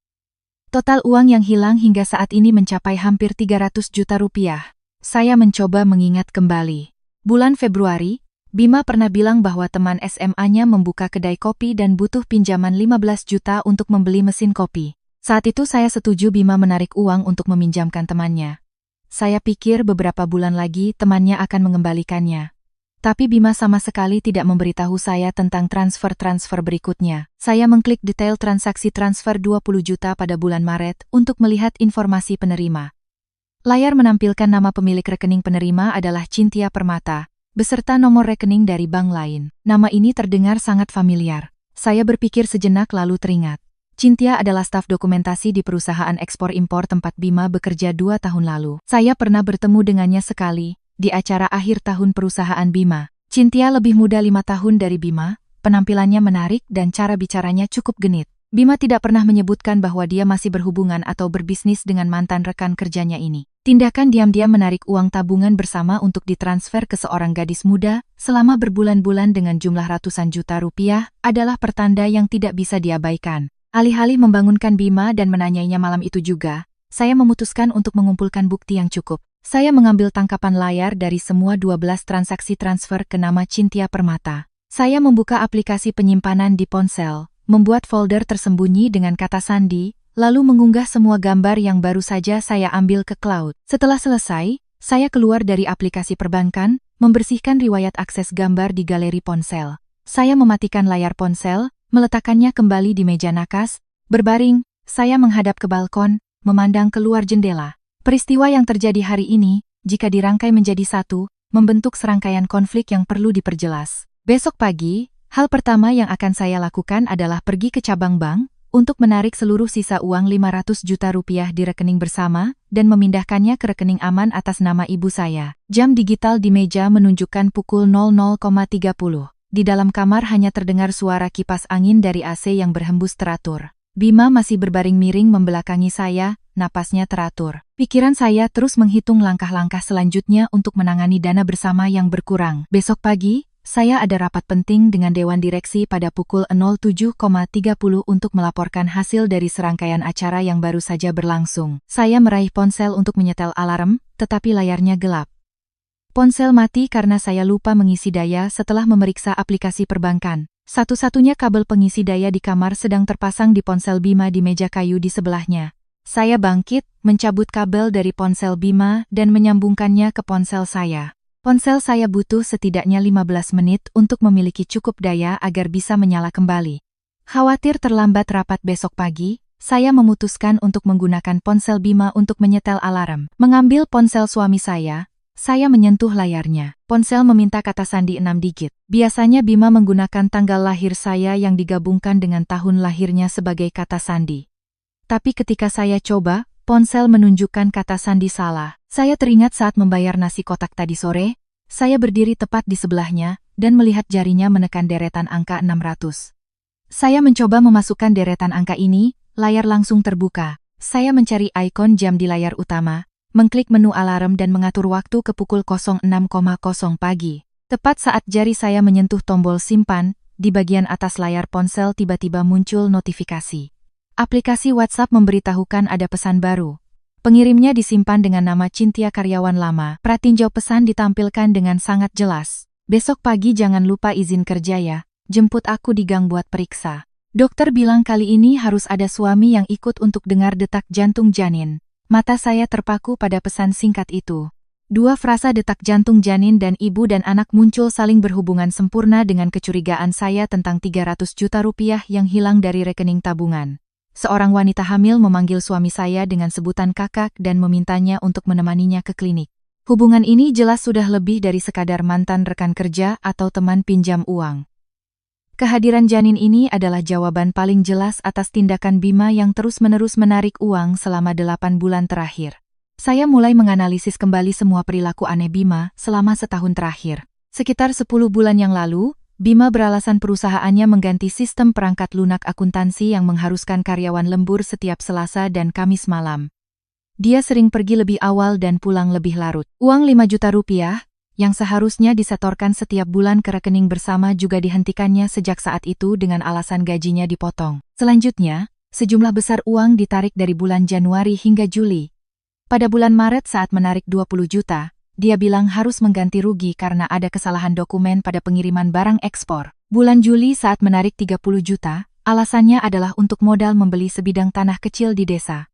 Total uang yang hilang hingga saat ini mencapai hampir 300 juta rupiah. Saya mencoba mengingat kembali. Bulan Februari, Bima pernah bilang bahwa teman SMA-nya membuka kedai kopi dan butuh pinjaman 15 juta untuk membeli mesin kopi. Saat itu saya setuju Bima menarik uang untuk meminjamkan temannya. Saya pikir beberapa bulan lagi temannya akan mengembalikannya. Tapi Bima sama sekali tidak memberitahu saya tentang transfer-transfer berikutnya. Saya mengklik detail transaksi transfer 20 juta pada bulan Maret untuk melihat informasi penerima. Layar menampilkan nama pemilik rekening penerima adalah Cynthia Permata, beserta nomor rekening dari bank lain. Nama ini terdengar sangat familiar. Saya berpikir sejenak lalu teringat. Cynthia adalah staf dokumentasi di perusahaan ekspor-impor tempat Bima bekerja 2 tahun lalu. Saya pernah bertemu dengannya sekali, di acara akhir tahun perusahaan Bima. Cynthia lebih muda 5 tahun dari Bima, penampilannya menarik dan cara bicaranya cukup genit. Bima tidak pernah menyebutkan bahwa dia masih berhubungan atau berbisnis dengan mantan rekan kerjanya ini. Tindakan diam-diam menarik uang tabungan bersama untuk ditransfer ke seorang gadis muda selama berbulan-bulan dengan jumlah ratusan juta rupiah adalah pertanda yang tidak bisa diabaikan. Alih-alih membangunkan Bima dan menanyainya malam itu juga, saya memutuskan untuk mengumpulkan bukti yang cukup. Saya mengambil tangkapan layar dari semua 12 transaksi transfer ke nama Cynthia Permata. Saya membuka aplikasi penyimpanan di ponsel, membuat folder tersembunyi dengan kata sandi, lalu mengunggah semua gambar yang baru saja saya ambil ke cloud. Setelah selesai, saya keluar dari aplikasi perbankan, membersihkan riwayat akses gambar di galeri ponsel. Saya mematikan layar ponsel, meletakkannya kembali di meja nakas, berbaring, saya menghadap ke balkon, memandang keluar jendela. Peristiwa yang terjadi hari ini, jika dirangkai menjadi satu, membentuk serangkaian konflik yang perlu diperjelas. Besok pagi, hal pertama yang akan saya lakukan adalah pergi ke cabang bank, untuk menarik seluruh sisa uang 500 juta rupiah di rekening bersama, dan memindahkannya ke rekening aman atas nama ibu saya. Jam digital di meja menunjukkan pukul 00.30. Di dalam kamar hanya terdengar suara kipas angin dari AC yang berhembus teratur. Bima masih berbaring miring membelakangi saya, napasnya teratur. Pikiran saya terus menghitung langkah-langkah selanjutnya untuk menangani dana bersama yang berkurang. Besok pagi, saya ada rapat penting dengan Dewan Direksi pada pukul 07.30 untuk melaporkan hasil dari serangkaian acara yang baru saja berlangsung. Saya meraih ponsel untuk menyetel alarm, tetapi layarnya gelap. Ponsel mati karena saya lupa mengisi daya setelah memeriksa aplikasi perbankan. Satu-satunya kabel pengisi daya di kamar sedang terpasang di ponsel Bima di meja kayu di sebelahnya. Saya bangkit, mencabut kabel dari ponsel Bima dan menyambungkannya ke ponsel saya. Ponsel saya butuh setidaknya 15 menit untuk memiliki cukup daya agar bisa menyala kembali. Khawatir terlambat rapat besok pagi, saya memutuskan untuk menggunakan ponsel Bima untuk menyetel alarm. Mengambil ponsel suami saya menyentuh layarnya. Ponsel meminta kata sandi 6 digit. Biasanya Bima menggunakan tanggal lahir saya yang digabungkan dengan tahun lahirnya sebagai kata sandi. Tapi ketika saya coba, ponsel menunjukkan kata sandi salah. Saya teringat saat membayar nasi kotak tadi sore, saya berdiri tepat di sebelahnya, dan melihat jarinya menekan deretan angka 600. Saya mencoba memasukkan deretan angka ini, layar langsung terbuka. Saya mencari ikon jam di layar utama, mengklik menu alarm dan mengatur waktu ke pukul 06.00 pagi. Tepat saat jari saya menyentuh tombol simpan, di bagian atas layar ponsel tiba-tiba muncul notifikasi. Aplikasi WhatsApp memberitahukan ada pesan baru. Pengirimnya disimpan dengan nama Cynthia karyawan lama. Pratinjau pesan ditampilkan dengan sangat jelas. Besok pagi jangan lupa izin kerja ya, jemput aku di gang buat periksa. Dokter bilang kali ini harus ada suami yang ikut untuk dengar detak jantung janin. Mata saya terpaku pada pesan singkat itu. Dua frasa detak jantung janin dan ibu dan anak muncul saling berhubungan sempurna dengan kecurigaan saya tentang 300 juta rupiah yang hilang dari rekening tabungan. Seorang wanita hamil memanggil suami saya dengan sebutan kakak dan memintanya untuk menemaninya ke klinik. Hubungan ini jelas sudah lebih dari sekadar mantan rekan kerja atau teman pinjam uang. Kehadiran janin ini adalah jawaban paling jelas atas tindakan Bima yang terus-menerus menarik uang selama 8 bulan terakhir. Saya mulai menganalisis kembali semua perilaku aneh Bima selama setahun terakhir. Sekitar 10 bulan yang lalu, Bima beralasan perusahaannya mengganti sistem perangkat lunak akuntansi yang mengharuskan karyawan lembur setiap Selasa dan Kamis malam. Dia sering pergi lebih awal dan pulang lebih larut. Uang 5 juta rupiah, yang seharusnya disetorkan setiap bulan ke rekening bersama juga dihentikannya sejak saat itu dengan alasan gajinya dipotong. Selanjutnya, sejumlah besar uang ditarik dari bulan Januari hingga Juli. Pada bulan Maret saat menarik 20 juta, dia bilang harus mengganti rugi karena ada kesalahan dokumen pada pengiriman barang ekspor. Bulan Juli saat menarik 30 juta, alasannya adalah untuk modal membeli sebidang tanah kecil di desa.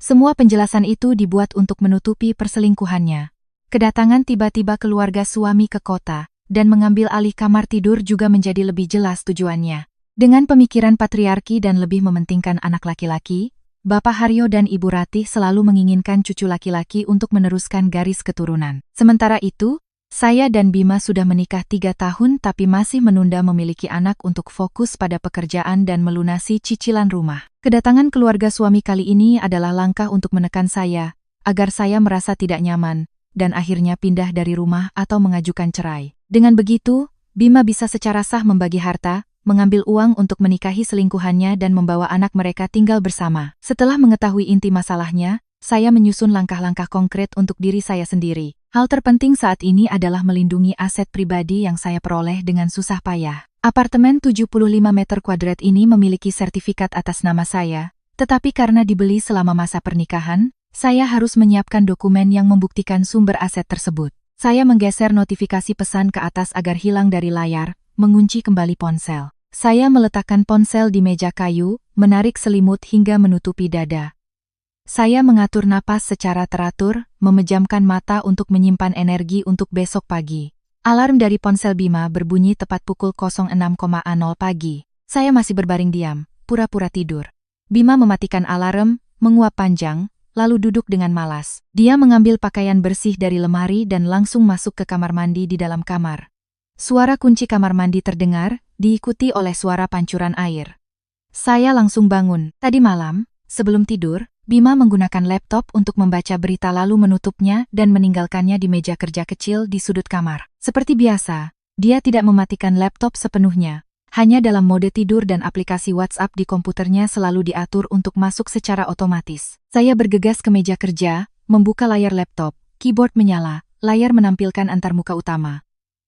Semua penjelasan itu dibuat untuk menutupi perselingkuhannya. Kedatangan tiba-tiba keluarga suami ke kota, dan mengambil alih kamar tidur juga menjadi lebih jelas tujuannya. Dengan pemikiran patriarki dan lebih mementingkan anak laki-laki, Bapak Haryo dan Ibu Ratih selalu menginginkan cucu laki-laki untuk meneruskan garis keturunan. Sementara itu, saya dan Bima sudah menikah 3 tahun tapi masih menunda memiliki anak untuk fokus pada pekerjaan dan melunasi cicilan rumah. Kedatangan keluarga suami kali ini adalah langkah untuk menekan saya, agar saya merasa tidak nyaman, dan akhirnya pindah dari rumah atau mengajukan cerai. Dengan begitu, Bima bisa secara sah membagi harta, mengambil uang untuk menikahi selingkuhannya dan membawa anak mereka tinggal bersama. Setelah mengetahui inti masalahnya, saya menyusun langkah-langkah konkret untuk diri saya sendiri. Hal terpenting saat ini adalah melindungi aset pribadi yang saya peroleh dengan susah payah. Apartemen 75 meter kuadrat ini memiliki sertifikat atas nama saya, tetapi karena dibeli selama masa pernikahan, saya harus menyiapkan dokumen yang membuktikan sumber aset tersebut. Saya menggeser notifikasi pesan ke atas agar hilang dari layar, mengunci kembali ponsel. Saya meletakkan ponsel di meja kayu, menarik selimut hingga menutupi dada. Saya mengatur napas secara teratur, memejamkan mata untuk menyimpan energi untuk besok pagi. Alarm dari ponsel Bima berbunyi tepat pukul 06.00 pagi. Saya masih berbaring diam, pura-pura tidur. Bima mematikan alarm, menguap panjang, lalu duduk dengan malas. Dia mengambil pakaian bersih dari lemari dan langsung masuk ke kamar mandi di dalam kamar. Suara kunci kamar mandi terdengar, diikuti oleh suara pancuran air. Saya langsung bangun. Tadi malam, sebelum tidur, Bima menggunakan laptop untuk membaca berita lalu menutupnya dan meninggalkannya di meja kerja kecil di sudut kamar. Seperti biasa, dia tidak mematikan laptop sepenuhnya. Hanya dalam mode tidur dan aplikasi WhatsApp di komputernya selalu diatur untuk masuk secara otomatis. Saya bergegas ke meja kerja, membuka layar laptop, keyboard menyala, layar menampilkan antarmuka utama.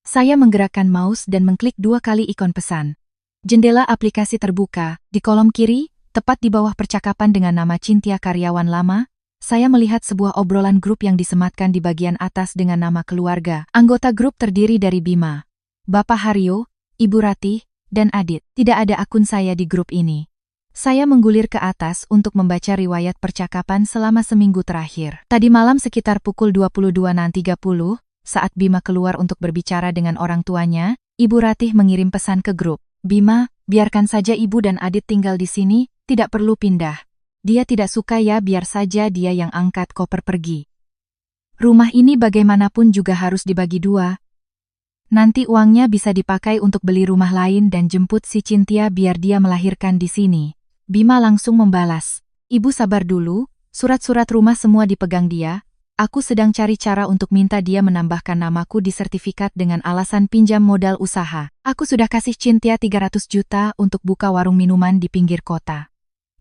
Saya menggerakkan mouse dan mengklik 2 kali ikon pesan. Jendela aplikasi terbuka, di kolom kiri, tepat di bawah percakapan dengan nama Cynthia karyawan lama, saya melihat sebuah obrolan grup yang disematkan di bagian atas dengan nama keluarga. Anggota grup terdiri dari Bima, Bapak Haryo, Ibu Ratih, dan Adit. Tidak ada akun saya di grup ini. Saya menggulir ke atas untuk membaca riwayat percakapan selama seminggu terakhir. Tadi malam sekitar pukul 22.30, saat Bima keluar untuk berbicara dengan orang tuanya, Ibu Ratih mengirim pesan ke grup. Bima, biarkan saja Ibu dan Adit tinggal di sini, tidak perlu pindah. Dia tidak suka ya, biar saja dia yang angkat koper pergi. Rumah ini bagaimanapun juga harus dibagi 2. Nanti uangnya bisa dipakai untuk beli rumah lain dan jemput si Cynthia biar dia melahirkan di sini. Bima langsung membalas. Ibu sabar dulu, surat-surat rumah semua dipegang dia. Aku sedang cari cara untuk minta dia menambahkan namaku di sertifikat dengan alasan pinjam modal usaha. Aku sudah kasih Cynthia 300 juta untuk buka warung minuman di pinggir kota.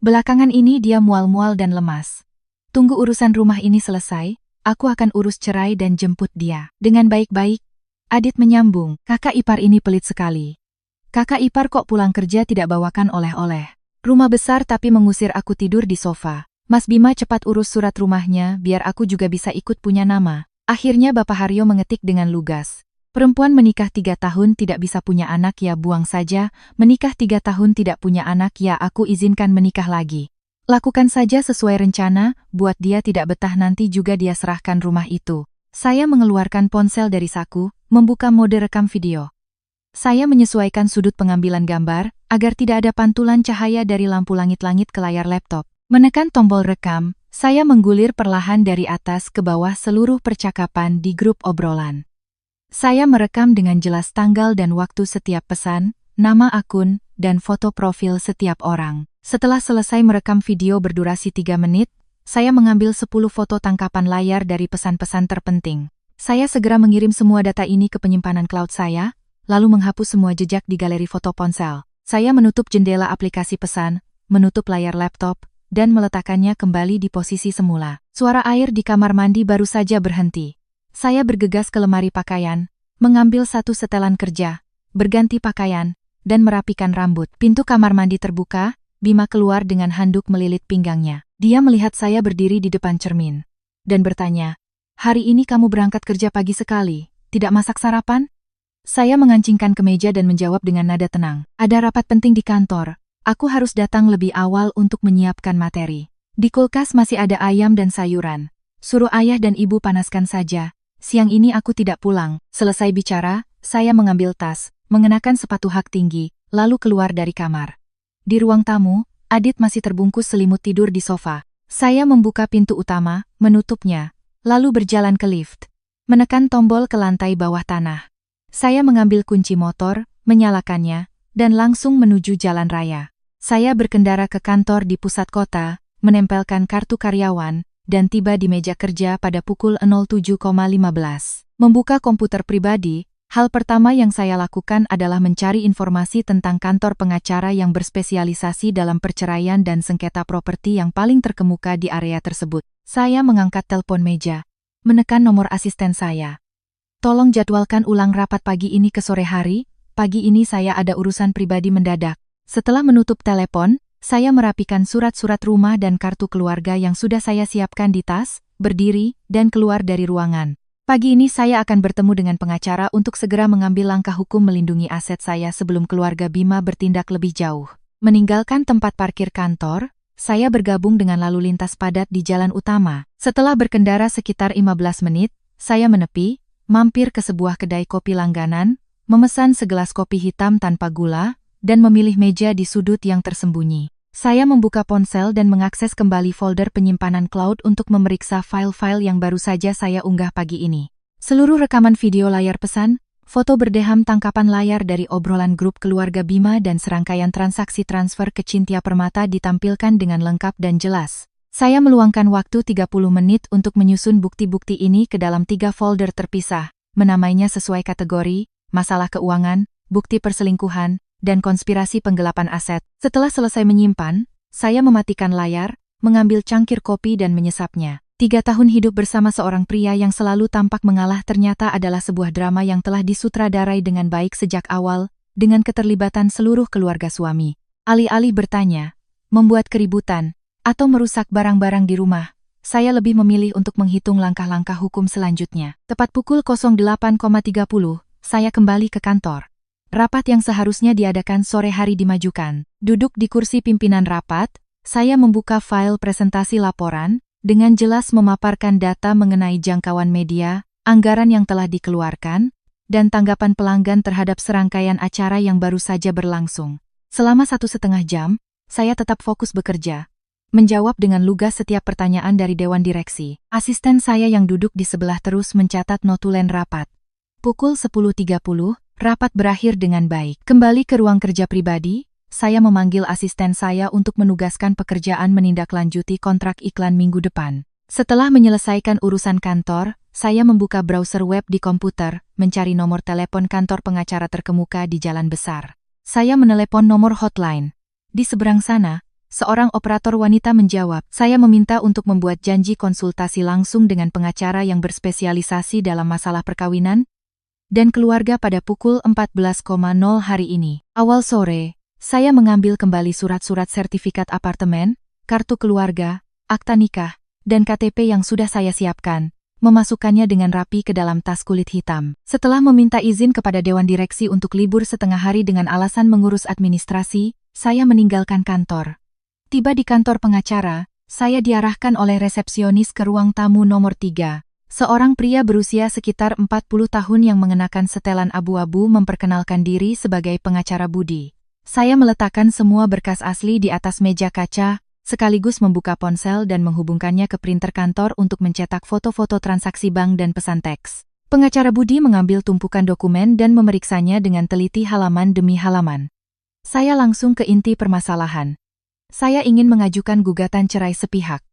Belakangan ini dia mual-mual dan lemas. Tunggu urusan rumah ini selesai, aku akan urus cerai dan jemput dia. Dengan baik-baik. Adit menyambung, kakak ipar ini pelit sekali. Kakak ipar kok pulang kerja tidak bawakan oleh-oleh. Rumah besar tapi mengusir aku tidur di sofa. Mas Bima cepat urus surat rumahnya biar aku juga bisa ikut punya nama. Akhirnya Bapak Haryo mengetik dengan lugas. Perempuan menikah 3 tahun tidak bisa punya anak ya buang saja, menikah 3 tahun tidak punya anak ya aku izinkan menikah lagi. Lakukan saja sesuai rencana, buat dia tidak betah nanti juga dia serahkan rumah itu. Saya mengeluarkan ponsel dari saku, membuka mode rekam video. Saya menyesuaikan sudut pengambilan gambar, agar tidak ada pantulan cahaya dari lampu langit-langit ke layar laptop. Menekan tombol rekam, saya menggulir perlahan dari atas ke bawah seluruh percakapan di grup obrolan. Saya merekam dengan jelas tanggal dan waktu setiap pesan, nama akun, dan foto profil setiap orang. Setelah selesai merekam video berdurasi 3 menit, saya mengambil 10 foto tangkapan layar dari pesan-pesan terpenting. Saya segera mengirim semua data ini ke penyimpanan cloud saya, lalu menghapus semua jejak di galeri foto ponsel. Saya menutup jendela aplikasi pesan, menutup layar laptop, dan meletakkannya kembali di posisi semula. Suara air di kamar mandi baru saja berhenti. Saya bergegas ke lemari pakaian, mengambil satu setelan kerja, berganti pakaian, dan merapikan rambut. Pintu kamar mandi terbuka, Bima keluar dengan handuk melilit pinggangnya. Dia melihat saya berdiri di depan cermin, dan bertanya, "Hari ini kamu berangkat kerja pagi sekali, tidak masak sarapan?" Saya mengancingkan kemeja dan menjawab dengan nada tenang, "Ada rapat penting di kantor, aku harus datang lebih awal untuk menyiapkan materi. Di kulkas masih ada ayam dan sayuran. Suruh ayah dan ibu panaskan saja, siang ini aku tidak pulang." Selesai bicara, saya mengambil tas, mengenakan sepatu hak tinggi, lalu keluar dari kamar. Di ruang tamu, Adit masih terbungkus selimut tidur di sofa. Saya membuka pintu utama, menutupnya, lalu berjalan ke lift. Menekan tombol ke lantai bawah tanah. Saya mengambil kunci motor, menyalakannya, dan langsung menuju jalan raya. Saya berkendara ke kantor di pusat kota, menempelkan kartu karyawan, dan tiba di meja kerja pada pukul 07.15. Membuka komputer pribadi, hal pertama yang saya lakukan adalah mencari informasi tentang kantor pengacara yang berspesialisasi dalam perceraian dan sengketa properti yang paling terkemuka di area tersebut. Saya mengangkat telepon meja, menekan nomor asisten saya. "Tolong jadwalkan ulang rapat pagi ini ke sore hari, pagi ini saya ada urusan pribadi mendadak." Setelah menutup telepon, saya merapikan surat-surat rumah dan kartu keluarga yang sudah saya siapkan di tas, berdiri, dan keluar dari ruangan. Pagi ini saya akan bertemu dengan pengacara untuk segera mengambil langkah hukum melindungi aset saya sebelum keluarga Bima bertindak lebih jauh. Meninggalkan tempat parkir kantor, saya bergabung dengan lalu lintas padat di jalan utama. Setelah berkendara sekitar 15 menit, saya menepi, mampir ke sebuah kedai kopi langganan, memesan segelas kopi hitam tanpa gula, dan memilih meja di sudut yang tersembunyi. Saya membuka ponsel dan mengakses kembali folder penyimpanan cloud untuk memeriksa file-file yang baru saja saya unggah pagi ini. Seluruh rekaman video layar pesan, foto berdeham tangkapan layar dari obrolan grup keluarga Bima dan serangkaian transaksi transfer ke Cynthia Permata ditampilkan dengan lengkap dan jelas. Saya meluangkan waktu 30 menit untuk menyusun bukti-bukti ini ke dalam 3 folder terpisah, menamainya sesuai kategori, masalah keuangan, bukti perselingkuhan, dan konspirasi penggelapan aset. Setelah selesai menyimpan, saya mematikan layar, mengambil cangkir kopi dan menyesapnya. 3 tahun hidup bersama seorang pria yang selalu tampak mengalah ternyata adalah sebuah drama yang telah disutradarai dengan baik sejak awal, dengan keterlibatan seluruh keluarga suami. Alih-alih bertanya, membuat keributan, atau merusak barang-barang di rumah, saya lebih memilih untuk menghitung langkah-langkah hukum selanjutnya. Tepat pukul 08.30, saya kembali ke kantor. Rapat yang seharusnya diadakan sore hari dimajukan. Duduk di kursi pimpinan rapat, saya membuka file presentasi laporan, dengan jelas memaparkan data mengenai jangkauan media, anggaran yang telah dikeluarkan, dan tanggapan pelanggan terhadap serangkaian acara yang baru saja berlangsung. Selama 1,5 jam, saya tetap fokus bekerja, menjawab dengan lugas setiap pertanyaan dari Dewan Direksi. Asisten saya yang duduk di sebelah terus mencatat notulen rapat. Pukul 10.30, rapat berakhir dengan baik. Kembali ke ruang kerja pribadi, saya memanggil asisten saya untuk menugaskan pekerjaan menindaklanjuti kontrak iklan minggu depan. Setelah menyelesaikan urusan kantor, saya membuka browser web di komputer, mencari nomor telepon kantor pengacara terkemuka di Jalan Besar. Saya menelepon nomor hotline. Di seberang sana, seorang operator wanita menjawab, "Saya meminta untuk membuat janji konsultasi langsung dengan pengacara yang berspesialisasi dalam masalah perkawinan." dan keluarga pada pukul 14.00 hari ini. Awal sore, saya mengambil kembali surat-surat sertifikat apartemen, kartu keluarga, akta nikah, dan KTP yang sudah saya siapkan, memasukkannya dengan rapi ke dalam tas kulit hitam. Setelah meminta izin kepada Dewan Direksi untuk libur setengah hari dengan alasan mengurus administrasi, saya meninggalkan kantor. Tiba di kantor pengacara, saya diarahkan oleh resepsionis ke ruang tamu nomor 3. Seorang pria berusia sekitar 40 tahun yang mengenakan setelan abu-abu memperkenalkan diri sebagai pengacara Budi. Saya meletakkan semua berkas asli di atas meja kaca, sekaligus membuka ponsel dan menghubungkannya ke printer kantor untuk mencetak foto-foto transaksi bank dan pesan teks. Pengacara Budi mengambil tumpukan dokumen dan memeriksanya dengan teliti halaman demi halaman. Saya langsung ke inti permasalahan. Saya ingin mengajukan gugatan cerai sepihak.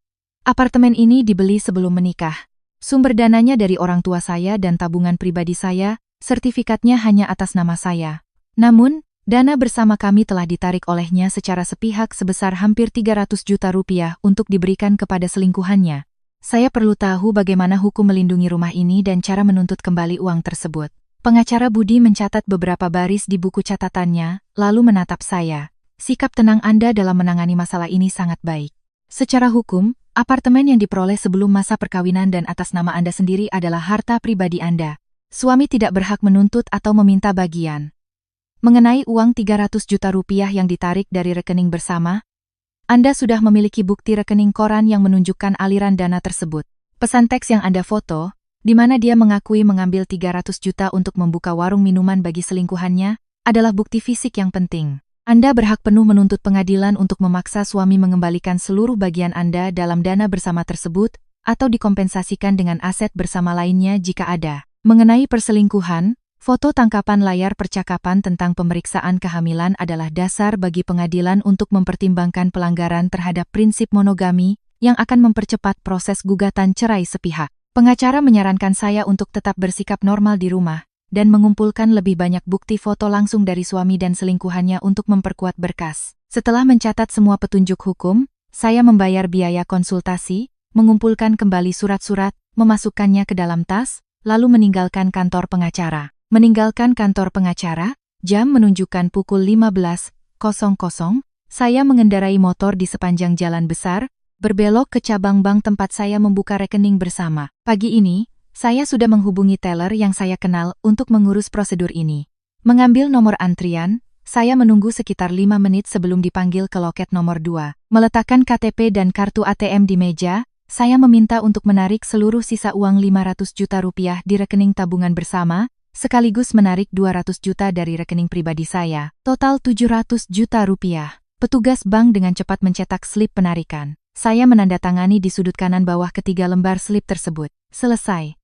Apartemen ini dibeli sebelum menikah. Sumber dananya dari orang tua saya dan tabungan pribadi saya, sertifikatnya hanya atas nama saya. Namun, dana bersama kami telah ditarik olehnya secara sepihak sebesar hampir 300 juta rupiah untuk diberikan kepada selingkuhannya. Saya perlu tahu bagaimana hukum melindungi rumah ini dan cara menuntut kembali uang tersebut. Pengacara Budi mencatat beberapa baris di buku catatannya, lalu menatap saya. Sikap tenang Anda dalam menangani masalah ini sangat baik. Secara hukum, apartemen yang diperoleh sebelum masa perkawinan dan atas nama Anda sendiri adalah harta pribadi Anda. Suami tidak berhak menuntut atau meminta bagian. Mengenai uang 300 juta rupiah yang ditarik dari rekening bersama, Anda sudah memiliki bukti rekening koran yang menunjukkan aliran dana tersebut. Pesan teks yang Anda foto, di mana dia mengakui mengambil 300 juta untuk membuka warung minuman bagi selingkuhannya, adalah bukti fisik yang penting. Anda berhak penuh menuntut pengadilan untuk memaksa suami mengembalikan seluruh bagian Anda dalam dana bersama tersebut, atau dikompensasikan dengan aset bersama lainnya jika ada. Mengenai perselingkuhan, foto tangkapan layar percakapan tentang pemeriksaan kehamilan adalah dasar bagi pengadilan untuk mempertimbangkan pelanggaran terhadap prinsip monogami yang akan mempercepat proses gugatan cerai sepihak. Pengacara menyarankan saya untuk tetap bersikap normal di rumah dan mengumpulkan lebih banyak bukti foto langsung dari suami dan selingkuhannya untuk memperkuat berkas. Setelah mencatat semua petunjuk hukum, saya membayar biaya konsultasi, mengumpulkan kembali surat-surat, memasukkannya ke dalam tas, lalu meninggalkan kantor pengacara. Meninggalkan kantor pengacara, jam menunjukkan pukul 15.00, saya mengendarai motor di sepanjang jalan besar, berbelok ke cabang bank tempat saya membuka rekening bersama. Pagi ini, saya sudah menghubungi teller yang saya kenal untuk mengurus prosedur ini. Mengambil nomor antrian, saya menunggu sekitar 5 menit sebelum dipanggil ke loket nomor 2. Meletakkan KTP dan kartu ATM di meja, saya meminta untuk menarik seluruh sisa uang 500 juta rupiah di rekening tabungan bersama, sekaligus menarik 200 juta dari rekening pribadi saya, total 700 juta rupiah. Petugas bank dengan cepat mencetak slip penarikan. Saya menandatangani di sudut kanan bawah ketiga lembar slip tersebut. Selesai.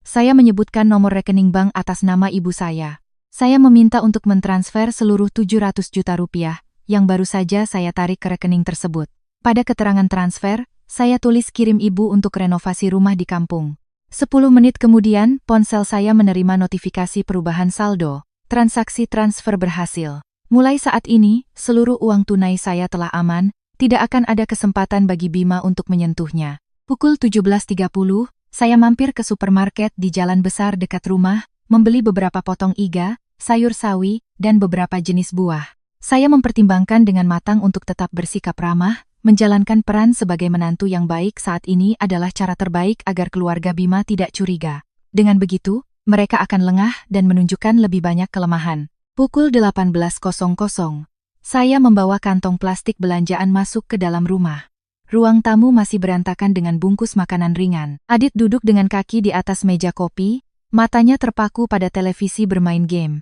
Saya menyebutkan nomor rekening bank atas nama ibu saya. Saya meminta untuk mentransfer seluruh 700 juta rupiah, yang baru saja saya tarik ke rekening tersebut. Pada keterangan transfer, saya tulis kirim ibu untuk renovasi rumah di kampung. 10 menit kemudian, ponsel saya menerima notifikasi perubahan saldo. Transaksi transfer berhasil. Mulai saat ini, seluruh uang tunai saya telah aman, tidak akan ada kesempatan bagi Bima untuk menyentuhnya. Pukul 17.30, saya mampir ke supermarket di jalan besar dekat rumah, membeli beberapa potong iga, sayur sawi, dan beberapa jenis buah. Saya mempertimbangkan dengan matang untuk tetap bersikap ramah. Menjalankan peran sebagai menantu yang baik saat ini adalah cara terbaik agar keluarga Bima tidak curiga. Dengan begitu, mereka akan lengah dan menunjukkan lebih banyak kelemahan. Pukul 18.00, saya membawa kantong plastik belanjaan masuk ke dalam rumah. Ruang tamu masih berantakan dengan bungkus makanan ringan. Adit duduk dengan kaki di atas meja kopi, matanya terpaku pada televisi bermain game.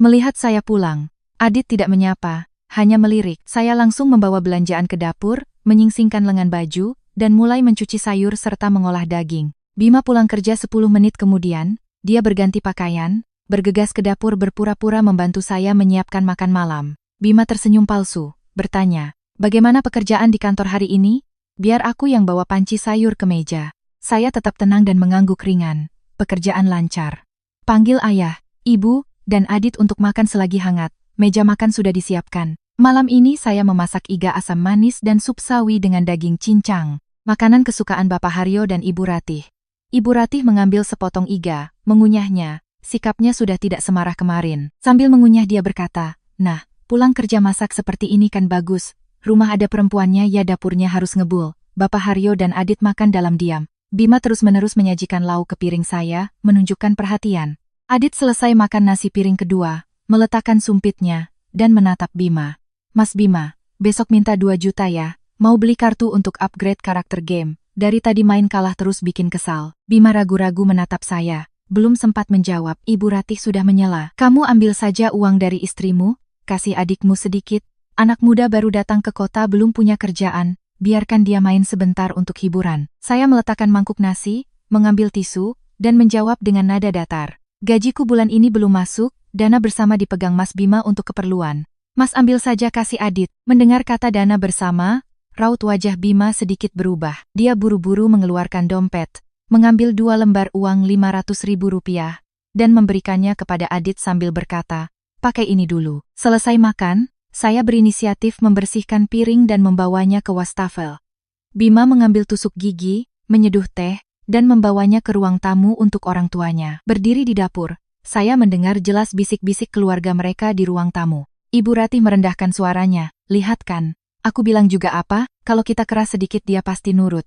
Melihat saya pulang, Adit tidak menyapa. Hanya melirik. Saya langsung membawa belanjaan ke dapur, menyingsingkan lengan baju, dan mulai mencuci sayur serta mengolah daging. Bima pulang kerja 10 menit kemudian, dia berganti pakaian, bergegas ke dapur berpura-pura membantu saya menyiapkan makan malam. Bima tersenyum palsu, bertanya, "Bagaimana pekerjaan di kantor hari ini?" "Biar aku yang bawa panci sayur ke meja." Saya tetap tenang dan mengangguk ringan. Pekerjaan lancar. Panggil ayah, ibu, dan Adit untuk makan selagi hangat. Meja makan sudah disiapkan. Malam ini saya memasak iga asam manis dan sup sawi dengan daging cincang. Makanan kesukaan Bapak Haryo dan Ibu Ratih. Ibu Ratih mengambil sepotong iga, mengunyahnya, sikapnya sudah tidak semarah kemarin. Sambil mengunyah dia berkata, "Nah, pulang kerja masak seperti ini kan bagus. Rumah ada perempuannya ya dapurnya harus ngebul." Bapak Haryo dan Adit makan dalam diam. Bima terus-menerus menyajikan lauk ke piring saya, menunjukkan perhatian. Adit selesai makan nasi piring kedua, meletakkan sumpitnya, dan menatap Bima. "Mas Bima, besok minta 2 juta ya, mau beli kartu untuk upgrade karakter game. Dari tadi main kalah terus bikin kesal." Bima ragu-ragu menatap saya. Belum sempat menjawab, Ibu Ratih sudah menyela. "Kamu ambil saja uang dari istrimu, kasih adikmu sedikit. Anak muda baru datang ke kota belum punya kerjaan, biarkan dia main sebentar untuk hiburan." Saya meletakkan mangkuk nasi, mengambil tisu, dan menjawab dengan nada datar. "Gajiku bulan ini belum masuk, dana bersama dipegang Mas Bima untuk keperluan. Mas ambil saja kasih Adit." Mendengar kata dana bersama, raut wajah Bima sedikit berubah. Dia buru-buru mengeluarkan dompet, mengambil 2 lembar uang Rp500.000, dan memberikannya kepada Adit sambil berkata, "Pakai ini dulu." Selesai makan, saya berinisiatif membersihkan piring dan membawanya ke wastafel. Bima mengambil tusuk gigi, menyeduh teh, dan membawanya ke ruang tamu untuk orang tuanya. Berdiri di dapur, saya mendengar jelas bisik-bisik keluarga mereka di ruang tamu. Ibu Ratih merendahkan suaranya, "Lihat kan, aku bilang juga apa, kalau kita keras sedikit dia pasti nurut.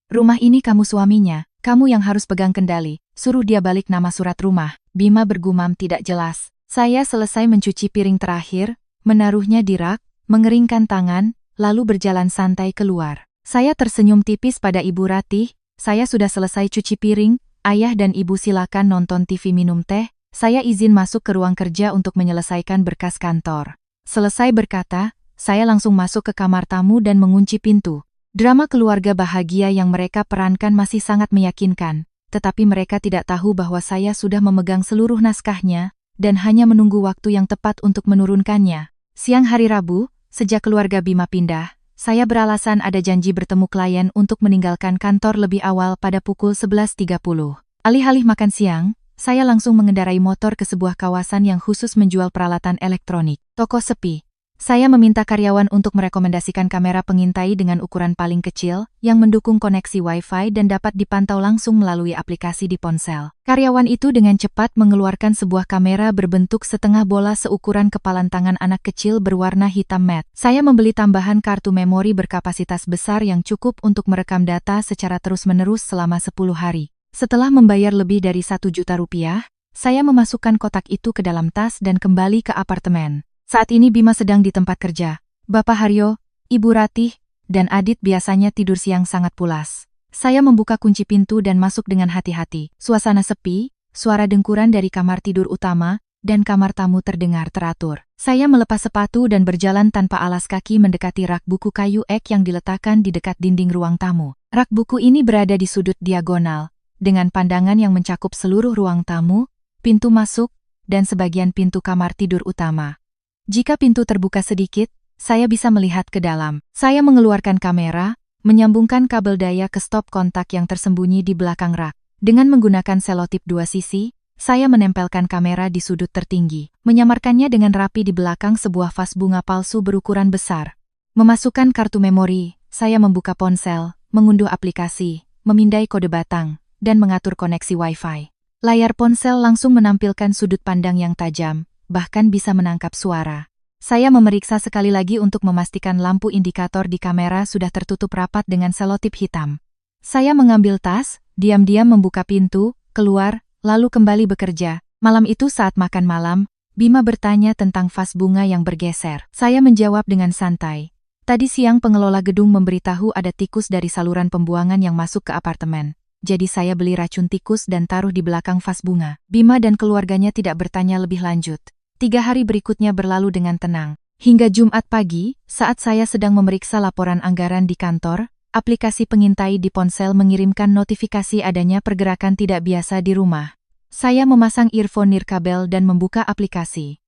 Rumah ini kamu suaminya, kamu yang harus pegang kendali, suruh dia balik nama surat rumah." Bima bergumam tidak jelas. Saya selesai mencuci piring terakhir, menaruhnya di rak, mengeringkan tangan, lalu berjalan santai keluar. Saya tersenyum tipis pada Ibu Ratih. "Saya sudah selesai cuci piring, Ayah dan Ibu silakan nonton TV minum teh, saya izin masuk ke ruang kerja untuk menyelesaikan berkas kantor." Selesai berkata, saya langsung masuk ke kamar tamu dan mengunci pintu. Drama keluarga bahagia yang mereka perankan masih sangat meyakinkan, tetapi mereka tidak tahu bahwa saya sudah memegang seluruh naskahnya, dan hanya menunggu waktu yang tepat untuk menurunkannya. Siang hari Rabu, sejak keluarga Bima pindah, saya beralasan ada janji bertemu klien untuk meninggalkan kantor lebih awal pada pukul 11.30. Alih-alih makan siang, saya langsung mengendarai motor ke sebuah kawasan yang khusus menjual peralatan elektronik. Toko sepi. Saya meminta karyawan untuk merekomendasikan kamera pengintai dengan ukuran paling kecil, yang mendukung koneksi Wi-Fi dan dapat dipantau langsung melalui aplikasi di ponsel. Karyawan itu dengan cepat mengeluarkan sebuah kamera berbentuk setengah bola seukuran kepalan tangan anak kecil berwarna hitam matte. Saya membeli tambahan kartu memori berkapasitas besar yang cukup untuk merekam data secara terus-menerus selama 10 hari. Setelah membayar lebih dari 1 juta rupiah, saya memasukkan kotak itu ke dalam tas dan kembali ke apartemen. Saat ini Bima sedang di tempat kerja. Bapak Haryo, Ibu Ratih, dan Adit biasanya tidur siang sangat pulas. Saya membuka kunci pintu dan masuk dengan hati-hati. Suasana sepi, suara dengkuran dari kamar tidur utama, dan kamar tamu terdengar teratur. Saya melepas sepatu dan berjalan tanpa alas kaki mendekati rak buku kayu ek yang diletakkan di dekat dinding ruang tamu. Rak buku ini berada di sudut diagonal, dengan pandangan yang mencakup seluruh ruang tamu, pintu masuk, dan sebagian pintu kamar tidur utama. Jika pintu terbuka sedikit, saya bisa melihat ke dalam. Saya mengeluarkan kamera, menyambungkan kabel daya ke stop kontak yang tersembunyi di belakang rak. Dengan menggunakan selotip 2 sisi, saya menempelkan kamera di sudut tertinggi, menyamarkannya dengan rapi di belakang sebuah vas bunga palsu berukuran besar. Memasukkan kartu memori, saya membuka ponsel, mengunduh aplikasi, memindai kode batang, dan mengatur koneksi Wi-Fi. Layar ponsel langsung menampilkan sudut pandang yang tajam, bahkan bisa menangkap suara. Saya memeriksa sekali lagi untuk memastikan lampu indikator di kamera sudah tertutup rapat dengan selotip hitam. Saya mengambil tas, diam-diam membuka pintu, keluar, lalu kembali bekerja. Malam itu saat makan malam, Bima bertanya tentang vas bunga yang bergeser. Saya menjawab dengan santai. Tadi siang pengelola gedung memberitahu ada tikus dari saluran pembuangan yang masuk ke apartemen. Jadi saya beli racun tikus dan taruh di belakang vas bunga. Bima dan keluarganya tidak bertanya lebih lanjut. 3 hari berikutnya berlalu dengan tenang. Hingga Jumat pagi, saat saya sedang memeriksa laporan anggaran di kantor, aplikasi pengintai di ponsel mengirimkan notifikasi adanya pergerakan tidak biasa di rumah. Saya memasang earphone nirkabel dan membuka aplikasi.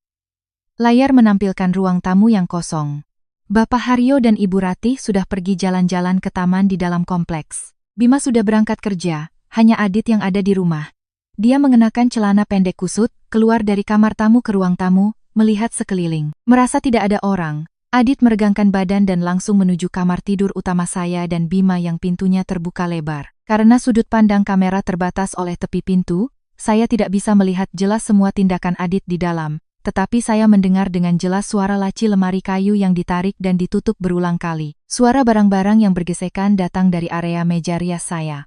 Layar menampilkan ruang tamu yang kosong. Bapak Haryo dan Ibu Ratih sudah pergi jalan-jalan ke taman di dalam kompleks. Bima sudah berangkat kerja, hanya Adit yang ada di rumah. Dia mengenakan celana pendek kusut, keluar dari kamar tamu ke ruang tamu, melihat sekeliling. Merasa tidak ada orang, Adit meregangkan badan dan langsung menuju kamar tidur utama saya dan Bima yang pintunya terbuka lebar. Karena sudut pandang kamera terbatas oleh tepi pintu, Saya tidak bisa melihat jelas semua tindakan Adit di dalam, tetapi saya mendengar dengan jelas suara laci lemari kayu yang ditarik dan ditutup berulang kali. Suara barang-barang yang bergesekan datang dari area meja rias saya.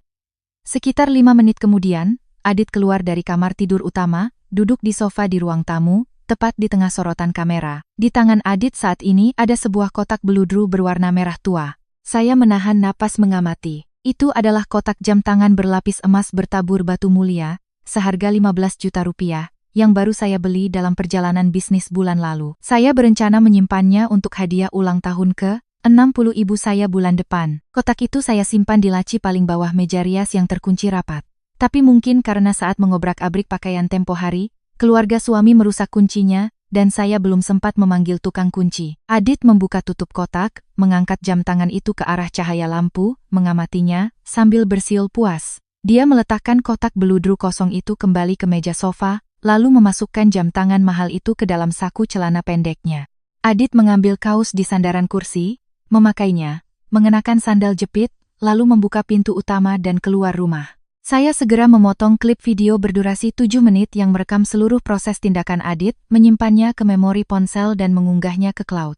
Sekitar 5 menit kemudian, Adit keluar dari kamar tidur utama, duduk di sofa di ruang tamu, tepat di tengah sorotan kamera. Di tangan Adit saat ini ada sebuah kotak beludru berwarna merah tua. Saya menahan napas mengamati. Itu adalah kotak jam tangan berlapis emas bertabur batu mulia, seharga 15 juta rupiah, yang baru saya beli dalam perjalanan bisnis bulan lalu. Saya berencana menyimpannya untuk hadiah ulang tahun ke-60 ibu saya bulan depan. Kotak itu saya simpan di laci paling bawah meja rias yang terkunci rapat. Tapi mungkin karena saat mengobrak-abrik pakaian tempo hari, keluarga suami merusak kuncinya, dan saya belum sempat memanggil tukang kunci. Adit membuka tutup kotak, mengangkat jam tangan itu ke arah cahaya lampu, mengamatinya, sambil bersiul puas. Dia meletakkan kotak beludru kosong itu kembali ke meja sofa, lalu memasukkan jam tangan mahal itu ke dalam saku celana pendeknya. Adit mengambil kaus di sandaran kursi, memakainya, mengenakan sandal jepit, lalu membuka pintu utama dan keluar rumah. Saya segera memotong klip video berdurasi 7 menit yang merekam seluruh proses tindakan Adit, menyimpannya ke memori ponsel dan mengunggahnya ke cloud.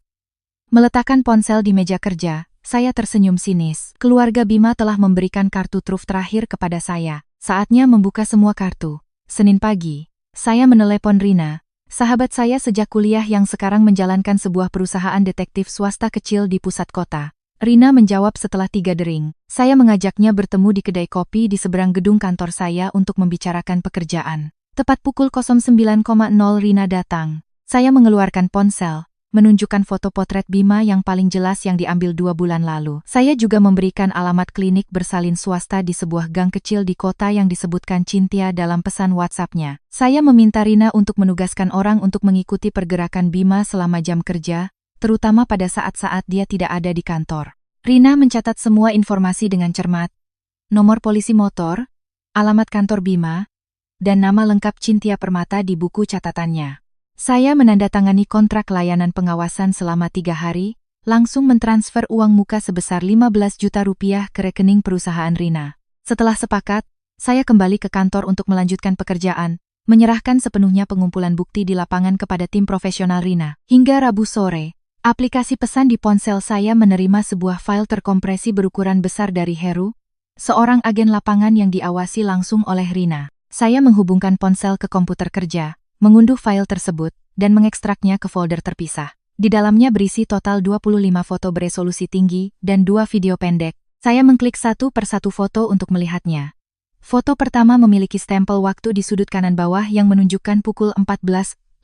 Meletakkan ponsel di meja kerja, saya tersenyum sinis. Keluarga Bima telah memberikan kartu truf terakhir kepada saya. Saatnya membuka semua kartu. Senin pagi, saya menelepon Rina, sahabat saya sejak kuliah yang sekarang menjalankan sebuah perusahaan detektif swasta kecil di pusat kota. Rina menjawab setelah 3 dering. Saya mengajaknya bertemu di kedai kopi di seberang gedung kantor saya untuk membicarakan pekerjaan. Tepat pukul 09.00 Rina datang. Saya mengeluarkan ponsel, menunjukkan foto potret Bima yang paling jelas yang diambil 2 bulan lalu. Saya juga memberikan alamat klinik bersalin swasta di sebuah gang kecil di kota yang disebutkan Cynthia dalam pesan WhatsApp-nya. Saya meminta Rina untuk menugaskan orang untuk mengikuti pergerakan Bima selama jam kerja, terutama pada saat-saat dia tidak ada di kantor. Rina mencatat semua informasi dengan cermat. Nomor polisi motor, alamat kantor Bima, dan nama lengkap Cynthia Permata di buku catatannya. Saya menandatangani kontrak layanan pengawasan selama 3 hari, langsung mentransfer uang muka sebesar 15 juta rupiah ke rekening perusahaan Rina. Setelah sepakat, saya kembali ke kantor untuk melanjutkan pekerjaan, menyerahkan sepenuhnya pengumpulan bukti di lapangan kepada tim profesional Rina. Hingga Rabu sore, aplikasi pesan di ponsel saya menerima sebuah file terkompresi berukuran besar dari Heru, seorang agen lapangan yang diawasi langsung oleh Rina. Saya menghubungkan ponsel ke komputer kerja, mengunduh file tersebut, dan mengekstraknya ke folder terpisah. Di dalamnya berisi total 25 foto beresolusi tinggi dan 2 video pendek. Saya mengklik satu persatu foto untuk melihatnya. Foto pertama memiliki stempel waktu di sudut kanan bawah yang menunjukkan pukul 14.15.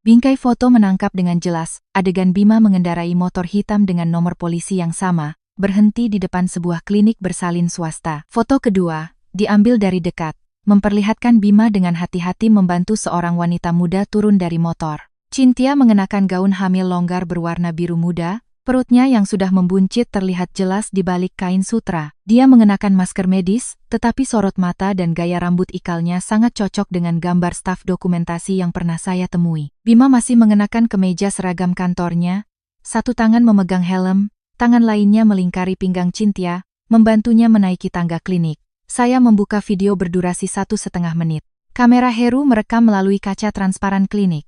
Bingkai foto menangkap dengan jelas adegan Bima mengendarai motor hitam dengan nomor polisi yang sama, berhenti di depan sebuah klinik bersalin swasta. Foto kedua, diambil dari dekat, memperlihatkan Bima dengan hati-hati membantu seorang wanita muda turun dari motor. Cynthia mengenakan gaun hamil longgar berwarna biru muda, perutnya yang sudah membuncit terlihat jelas di balik kain sutra. Dia mengenakan masker medis, tetapi sorot mata dan gaya rambut ikalnya sangat cocok dengan gambar staf dokumentasi yang pernah saya temui. Bima masih mengenakan kemeja seragam kantornya, satu tangan memegang helm, tangan lainnya melingkari pinggang Cynthia, membantunya menaiki tangga klinik. Saya membuka video berdurasi 1,5 menit. Kamera Heru merekam melalui kaca transparan klinik.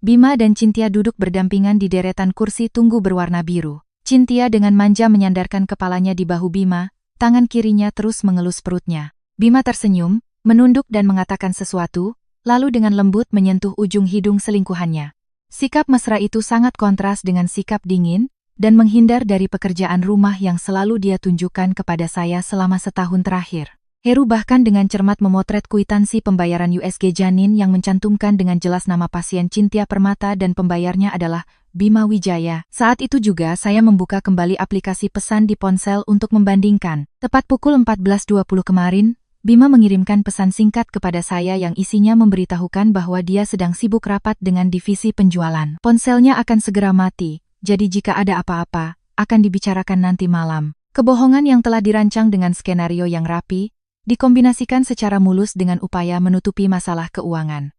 Bima dan Cynthia duduk berdampingan di deretan kursi tunggu berwarna biru. Cynthia dengan manja menyandarkan kepalanya di bahu Bima, tangan kirinya terus mengelus perutnya. Bima tersenyum, menunduk dan mengatakan sesuatu, lalu dengan lembut menyentuh ujung hidung selingkuhannya. Sikap mesra itu sangat kontras dengan sikap dingin, dan menghindar dari pekerjaan rumah yang selalu dia tunjukkan kepada saya selama setahun terakhir. Heru bahkan dengan cermat memotret kwitansi pembayaran USG janin yang mencantumkan dengan jelas nama pasien Cynthia Permata dan pembayarnya adalah Bima Wijaya. Saat itu juga saya membuka kembali aplikasi pesan di ponsel untuk membandingkan. Tepat pukul 14.20 kemarin, Bima mengirimkan pesan singkat kepada saya yang isinya memberitahukan bahwa dia sedang sibuk rapat dengan divisi penjualan. Ponselnya akan segera mati, jadi jika ada apa-apa, akan dibicarakan nanti malam. Kebohongan yang telah dirancang dengan skenario yang rapi, dikombinasikan secara mulus dengan upaya menutupi masalah keuangan.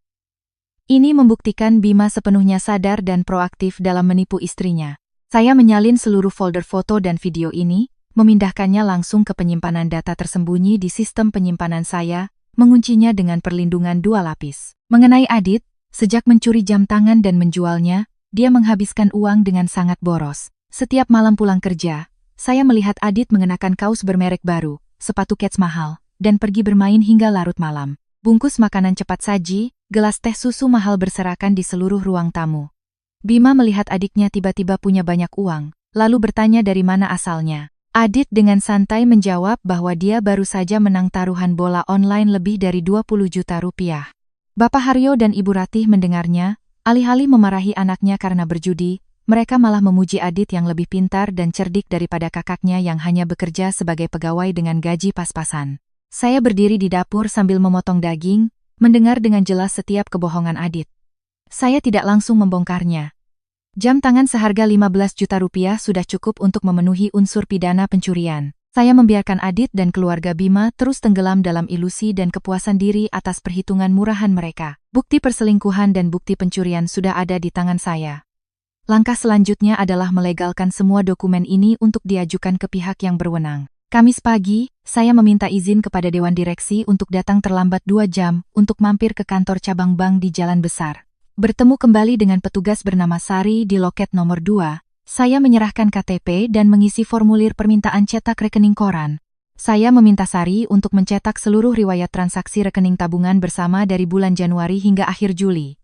Ini membuktikan Bima sepenuhnya sadar dan proaktif dalam menipu istrinya. Saya menyalin seluruh folder foto dan video ini, memindahkannya langsung ke penyimpanan data tersembunyi di sistem penyimpanan saya, menguncinya dengan perlindungan 2 lapis. Mengenai Adit, sejak mencuri jam tangan dan menjualnya, dia menghabiskan uang dengan sangat boros. Setiap malam pulang kerja, saya melihat Adit mengenakan kaos bermerek baru, sepatu kets mahal, dan pergi bermain hingga larut malam. Bungkus makanan cepat saji, gelas teh susu mahal berserakan di seluruh ruang tamu. Bima melihat adiknya tiba-tiba punya banyak uang, lalu bertanya dari mana asalnya. Adit dengan santai menjawab bahwa dia baru saja menang taruhan bola online lebih dari 20 juta rupiah. Bapak Haryo dan Ibu Ratih mendengarnya, alih-alih memarahi anaknya karena berjudi, mereka malah memuji Adit yang lebih pintar dan cerdik daripada kakaknya yang hanya bekerja sebagai pegawai dengan gaji pas-pasan. Saya berdiri di dapur sambil memotong daging, mendengar dengan jelas setiap kebohongan Adit. Saya tidak langsung membongkarnya. Jam tangan seharga 15 juta rupiah sudah cukup untuk memenuhi unsur pidana pencurian. Saya membiarkan Adit dan keluarga Bima terus tenggelam dalam ilusi dan kepuasan diri atas perhitungan murahan mereka. Bukti perselingkuhan dan bukti pencurian sudah ada di tangan saya. Langkah selanjutnya adalah melegalkan semua dokumen ini untuk diajukan ke pihak yang berwenang. Kamis pagi, saya meminta izin kepada Dewan Direksi untuk datang terlambat 2 jam untuk mampir ke kantor cabang bank di Jalan Besar. Bertemu kembali dengan petugas bernama Sari di loket nomor 2, saya menyerahkan KTP dan mengisi formulir permintaan cetak rekening koran. Saya meminta Sari untuk mencetak seluruh riwayat transaksi rekening tabungan bersama dari bulan Januari hingga akhir Juli.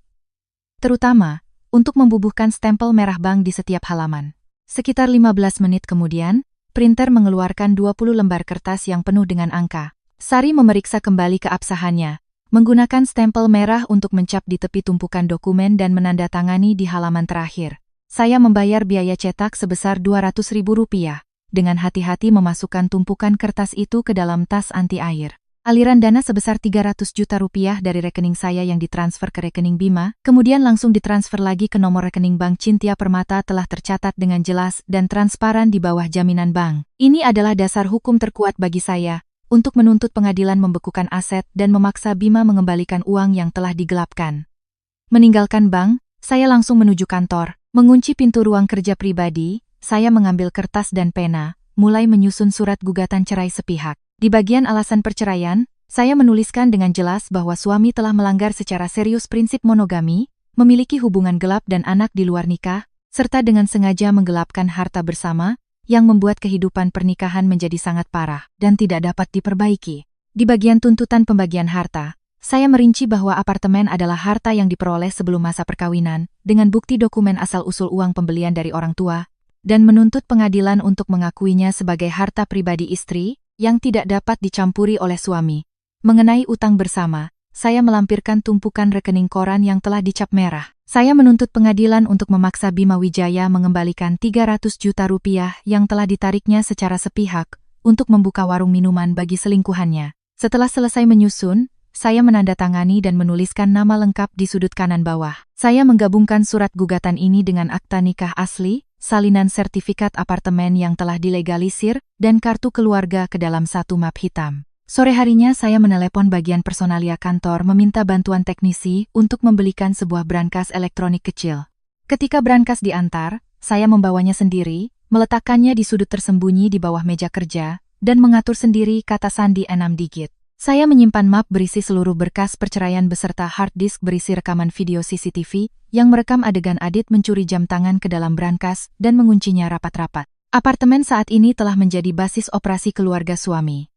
Terutama, untuk membubuhkan stempel merah bank di setiap halaman. Sekitar 15 menit kemudian, printer mengeluarkan 20 lembar kertas yang penuh dengan angka. Sari memeriksa kembali keabsahannya, menggunakan stempel merah untuk mencap di tepi tumpukan dokumen dan menandatangani di halaman terakhir. Saya membayar biaya cetak sebesar Rp200.000, dengan hati-hati memasukkan tumpukan kertas itu ke dalam tas anti air. Aliran dana sebesar 300 juta rupiah dari rekening saya yang ditransfer ke rekening Bima, kemudian langsung ditransfer lagi ke nomor rekening Bank Cintia Permata telah tercatat dengan jelas dan transparan di bawah jaminan bank. Ini adalah dasar hukum terkuat bagi saya, untuk menuntut pengadilan membekukan aset dan memaksa Bima mengembalikan uang yang telah digelapkan. Meninggalkan bank, saya langsung menuju kantor, mengunci pintu ruang kerja pribadi, saya mengambil kertas dan pena, mulai menyusun surat gugatan cerai sepihak. Di bagian alasan perceraian, saya menuliskan dengan jelas bahwa suami telah melanggar secara serius prinsip monogami, memiliki hubungan gelap dan anak di luar nikah, serta dengan sengaja menggelapkan harta bersama, yang membuat kehidupan pernikahan menjadi sangat parah dan tidak dapat diperbaiki. Di bagian tuntutan pembagian harta, saya merinci bahwa apartemen adalah harta yang diperoleh sebelum masa perkawinan, dengan bukti dokumen asal-usul uang pembelian dari orang tua, dan menuntut pengadilan untuk mengakuinya sebagai harta pribadi istri, yang tidak dapat dicampuri oleh suami. Mengenai utang bersama, saya melampirkan tumpukan rekening koran yang telah dicap merah. Saya menuntut pengadilan untuk memaksa Bima Wijaya mengembalikan 300 juta rupiah yang telah ditariknya secara sepihak untuk membuka warung minuman bagi selingkuhannya. Setelah selesai menyusun, saya menandatangani dan menuliskan nama lengkap di sudut kanan bawah. Saya menggabungkan surat gugatan ini dengan akta nikah asli, salinan sertifikat apartemen yang telah dilegalisir, dan kartu keluarga ke dalam satu map hitam. Sore harinya saya menelepon bagian personalia kantor meminta bantuan teknisi untuk membelikan sebuah brankas elektronik kecil. Ketika brankas diantar, saya membawanya sendiri, meletakkannya di sudut tersembunyi di bawah meja kerja, dan mengatur sendiri kata sandi 6 digit. Saya menyimpan map berisi seluruh berkas perceraian beserta hard disk berisi rekaman video CCTV yang merekam adegan Adit mencuri jam tangan ke dalam brankas dan menguncinya rapat-rapat. Apartemen saat ini telah menjadi basis operasi keluarga suami.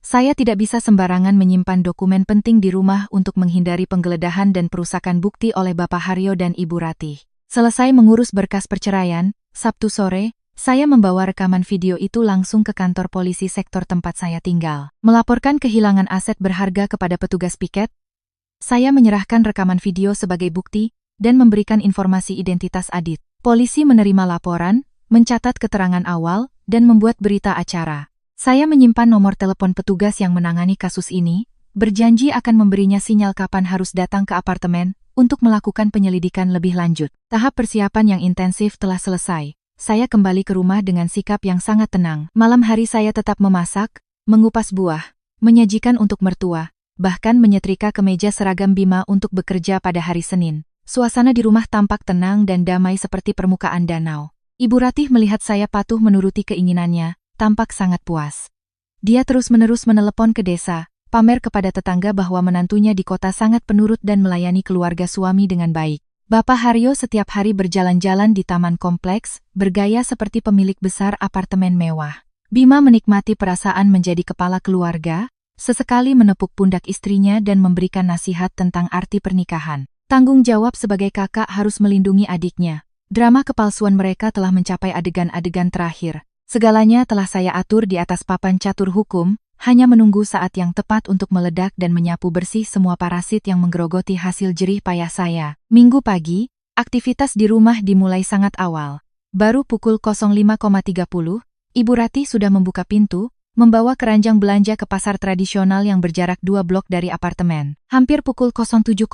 Saya tidak bisa sembarangan menyimpan dokumen penting di rumah untuk menghindari penggeledahan dan perusakan bukti oleh Bapak Haryo dan Ibu Ratih. Selesai mengurus berkas perceraian, Sabtu sore, saya membawa rekaman video itu langsung ke kantor polisi sektor tempat saya tinggal. Melaporkan kehilangan aset berharga kepada petugas piket, saya menyerahkan rekaman video sebagai bukti dan memberikan informasi identitas Adit. Polisi menerima laporan, mencatat keterangan awal, dan membuat berita acara. Saya menyimpan nomor telepon petugas yang menangani kasus ini, berjanji akan memberinya sinyal kapan harus datang ke apartemen untuk melakukan penyelidikan lebih lanjut. Tahap persiapan yang intensif telah selesai. Saya kembali ke rumah dengan sikap yang sangat tenang. Malam hari saya tetap memasak, mengupas buah, menyajikan untuk mertua, bahkan menyetrika kemeja seragam Bima untuk bekerja pada hari Senin. Suasana di rumah tampak tenang dan damai seperti permukaan danau. Ibu Ratih melihat saya patuh menuruti keinginannya, tampak sangat puas. Dia terus-menerus menelepon ke desa, pamer kepada tetangga bahwa menantunya di kota sangat penurut dan melayani keluarga suami dengan baik. Bapak Haryo setiap hari berjalan-jalan di taman kompleks, bergaya seperti pemilik besar apartemen mewah. Bima menikmati perasaan menjadi kepala keluarga, sesekali menepuk pundak istrinya dan memberikan nasihat tentang arti pernikahan. Tanggung jawab sebagai kakak harus melindungi adiknya. Drama kepalsuan mereka telah mencapai adegan-adegan terakhir. Segalanya telah saya atur di atas papan catur hukum, hanya menunggu saat yang tepat untuk meledak dan menyapu bersih semua parasit yang menggerogoti hasil jerih payah saya. Minggu pagi, aktivitas di rumah dimulai sangat awal. Baru pukul 05.30, Ibu Ratih sudah membuka pintu, membawa keranjang belanja ke pasar tradisional yang berjarak 2 blok dari apartemen. Hampir pukul 07.30,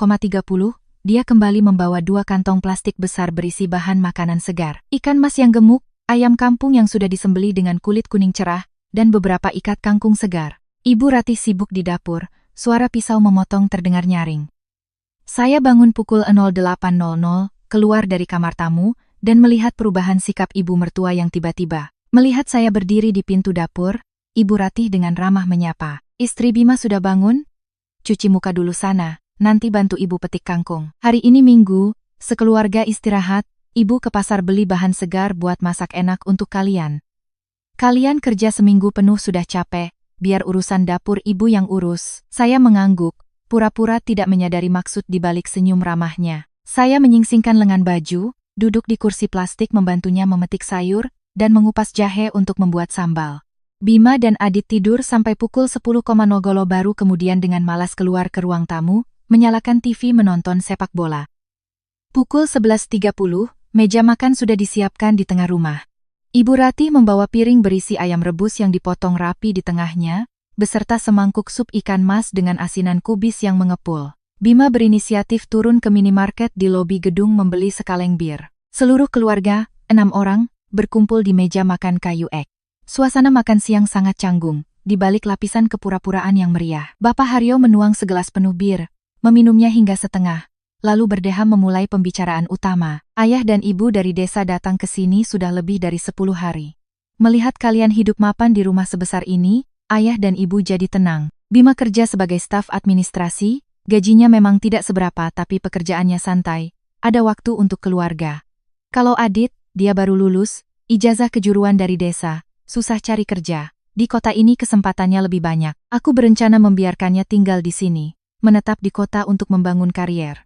dia kembali membawa 2 kantong plastik besar berisi bahan makanan segar. Ikan mas yang gemuk, ayam kampung yang sudah disembeli dengan kulit kuning cerah, dan beberapa ikat kangkung segar. Ibu Ratih sibuk di dapur, suara pisau memotong terdengar nyaring. Saya bangun pukul 08.00, keluar dari kamar tamu, dan melihat perubahan sikap ibu mertua yang tiba-tiba. Melihat saya berdiri di pintu dapur, Ibu Ratih dengan ramah menyapa. Istri Bima sudah bangun? Cuci muka dulu sana, nanti bantu ibu petik kangkung. Hari ini Minggu, sekeluarga istirahat, ibu ke pasar beli bahan segar buat masak enak untuk kalian. Kalian kerja seminggu penuh sudah capek, biar urusan dapur ibu yang urus. Saya mengangguk, pura-pura tidak menyadari maksud di balik senyum ramahnya. Saya menyingsingkan lengan baju, duduk di kursi plastik membantunya memetik sayur, dan mengupas jahe untuk membuat sambal. Bima dan Adit tidur sampai pukul 10.00 baru kemudian dengan malas keluar ke ruang tamu, menyalakan TV menonton sepak bola. Pukul 11.30, meja makan sudah disiapkan di tengah rumah. Ibu Ratih membawa piring berisi ayam rebus yang dipotong rapi di tengahnya, beserta semangkuk sup ikan mas dengan asinan kubis yang mengepul. Bima berinisiatif turun ke minimarket di lobi gedung membeli sekaleng bir. Seluruh keluarga, 6 orang, berkumpul di meja makan kayu ek. Suasana makan siang sangat canggung, di balik lapisan kepura-puraan yang meriah. Bapak Haryo menuang segelas penuh bir, meminumnya hingga setengah. Lalu berdeham memulai pembicaraan utama. Ayah dan ibu dari desa datang ke sini sudah lebih dari 10 hari. Melihat kalian hidup mapan di rumah sebesar ini, ayah dan ibu jadi tenang. Bima kerja sebagai staf administrasi, gajinya memang tidak seberapa tapi pekerjaannya santai, ada waktu untuk keluarga. Kalau Adit, dia baru lulus, ijazah kejuruan dari desa, susah cari kerja. Di kota ini kesempatannya lebih banyak. Aku berencana membiarkannya tinggal di sini, menetap di kota untuk membangun karier.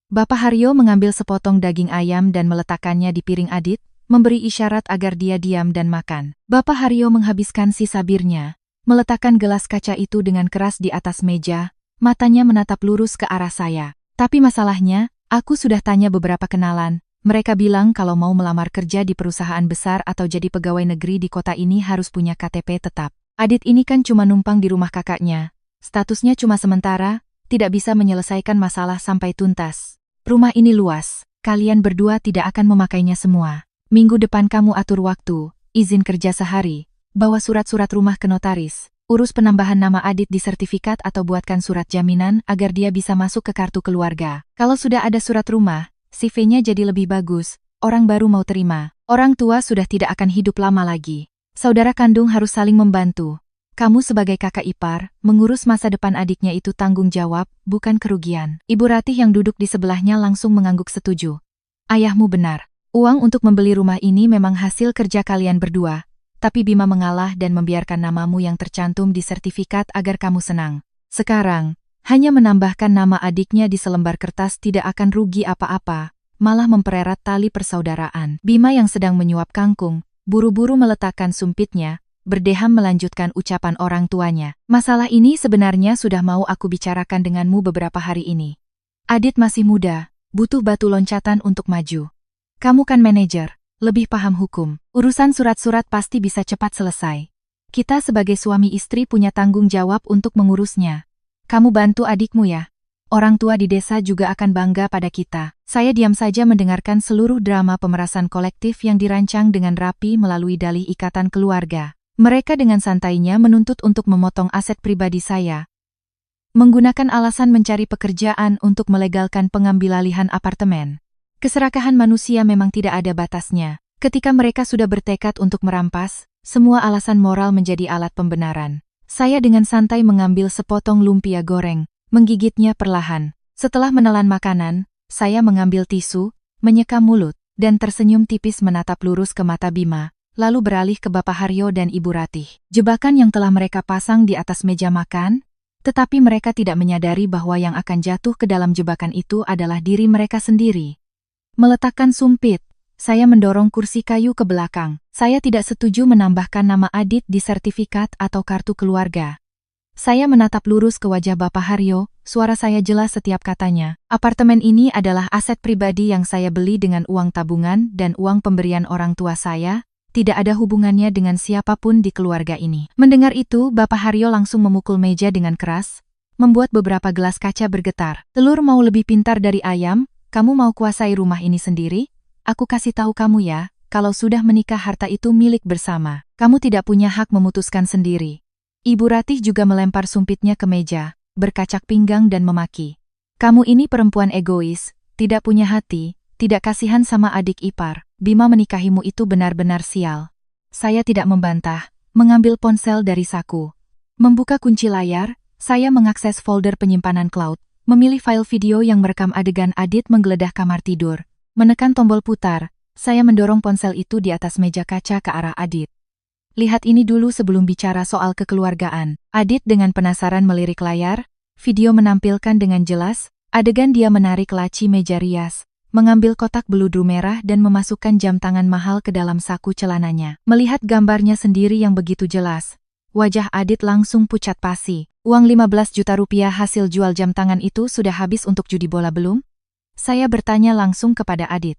Bapak Haryo mengambil sepotong daging ayam dan meletakkannya di piring Adit, memberi isyarat agar dia diam dan makan. Bapak Haryo menghabiskan sisa birnya, meletakkan gelas kaca itu dengan keras di atas meja, matanya menatap lurus ke arah saya. Tapi masalahnya, aku sudah tanya beberapa kenalan, mereka bilang kalau mau melamar kerja di perusahaan besar atau jadi pegawai negeri di kota ini harus punya KTP tetap. Adit ini kan cuma numpang di rumah kakaknya, statusnya cuma sementara, tidak bisa menyelesaikan masalah sampai tuntas. Rumah ini luas, kalian berdua tidak akan memakainya semua. Minggu depan kamu atur waktu, izin kerja sehari, bawa surat-surat rumah ke notaris, urus penambahan nama Adit di sertifikat atau buatkan surat jaminan agar dia bisa masuk ke kartu keluarga. Kalau sudah ada surat rumah, CV-nya jadi lebih bagus, orang baru mau terima. Orang tua sudah tidak akan hidup lama lagi. Saudara kandung harus saling membantu. Kamu sebagai kakak ipar, mengurus masa depan adiknya itu tanggung jawab, bukan kerugian. Ibu Ratih yang duduk di sebelahnya langsung mengangguk setuju. Ayahmu benar. Uang untuk membeli rumah ini memang hasil kerja kalian berdua. Tapi Bima mengalah dan membiarkan namamu yang tercantum di sertifikat agar kamu senang. Sekarang, hanya menambahkan nama adiknya di selembar kertas tidak akan rugi apa-apa, malah mempererat tali persaudaraan. Bima yang sedang menyuap kangkung, buru-buru meletakkan sumpitnya, berdeham melanjutkan ucapan orang tuanya. Masalah ini sebenarnya sudah mau aku bicarakan denganmu beberapa hari ini. Adit masih muda, butuh batu loncatan untuk maju. Kamu kan manajer, lebih paham hukum. Urusan surat-surat pasti bisa cepat selesai. Kita sebagai suami istri punya tanggung jawab untuk mengurusnya. Kamu bantu adikmu ya. Orang tua di desa juga akan bangga pada kita. Saya diam saja mendengarkan seluruh drama pemerasan kolektif yang dirancang dengan rapi melalui dalih ikatan keluarga. Mereka dengan santainya menuntut untuk memotong aset pribadi saya. Menggunakan alasan mencari pekerjaan untuk melegalkan pengambilalihan apartemen. Keserakahan manusia memang tidak ada batasnya. Ketika mereka sudah bertekad untuk merampas, semua alasan moral menjadi alat pembenaran. Saya dengan santai mengambil sepotong lumpia goreng, menggigitnya perlahan. Setelah menelan makanan, saya mengambil tisu, menyeka mulut, dan tersenyum tipis menatap lurus ke mata Bima, lalu beralih ke Bapak Haryo dan Ibu Ratih. Jebakan yang telah mereka pasang di atas meja makan, tetapi mereka tidak menyadari bahwa yang akan jatuh ke dalam jebakan itu adalah diri mereka sendiri. Meletakkan sumpit, saya mendorong kursi kayu ke belakang. Saya tidak setuju menambahkan nama Adit di sertifikat atau kartu keluarga. Saya menatap lurus ke wajah Bapak Haryo, suara saya jelas setiap katanya. Apartemen ini adalah aset pribadi yang saya beli dengan uang tabungan dan uang pemberian orang tua saya, tidak ada hubungannya dengan siapapun di keluarga ini. Mendengar itu, Bapak Haryo langsung memukul meja dengan keras, membuat beberapa gelas kaca bergetar. Telur mau lebih pintar dari ayam, kamu mau kuasai rumah ini sendiri? Aku kasih tahu kamu ya, kalau sudah menikah harta itu milik bersama. Kamu tidak punya hak memutuskan sendiri. Ibu Ratih juga melempar sumpitnya ke meja, berkacak pinggang dan memaki. Kamu ini perempuan egois, tidak punya hati, tidak kasihan sama adik ipar. Bima menikahimu itu benar-benar sial. Saya tidak membantah, mengambil ponsel dari saku. Membuka kunci layar, saya mengakses folder penyimpanan cloud, memilih file video yang merekam adegan Adit menggeledah kamar tidur. Menekan tombol putar, saya mendorong ponsel itu di atas meja kaca ke arah Adit. Lihat ini dulu sebelum bicara soal kekeluargaan. Adit dengan penasaran melirik layar, video menampilkan dengan jelas, adegan dia menarik laci meja rias, mengambil kotak beludru merah dan memasukkan jam tangan mahal ke dalam saku celananya. Melihat gambarnya sendiri yang begitu jelas, wajah Adit langsung pucat pasi. Uang 15 juta rupiah hasil jual jam tangan itu sudah habis untuk judi bola belum? Saya bertanya langsung kepada Adit.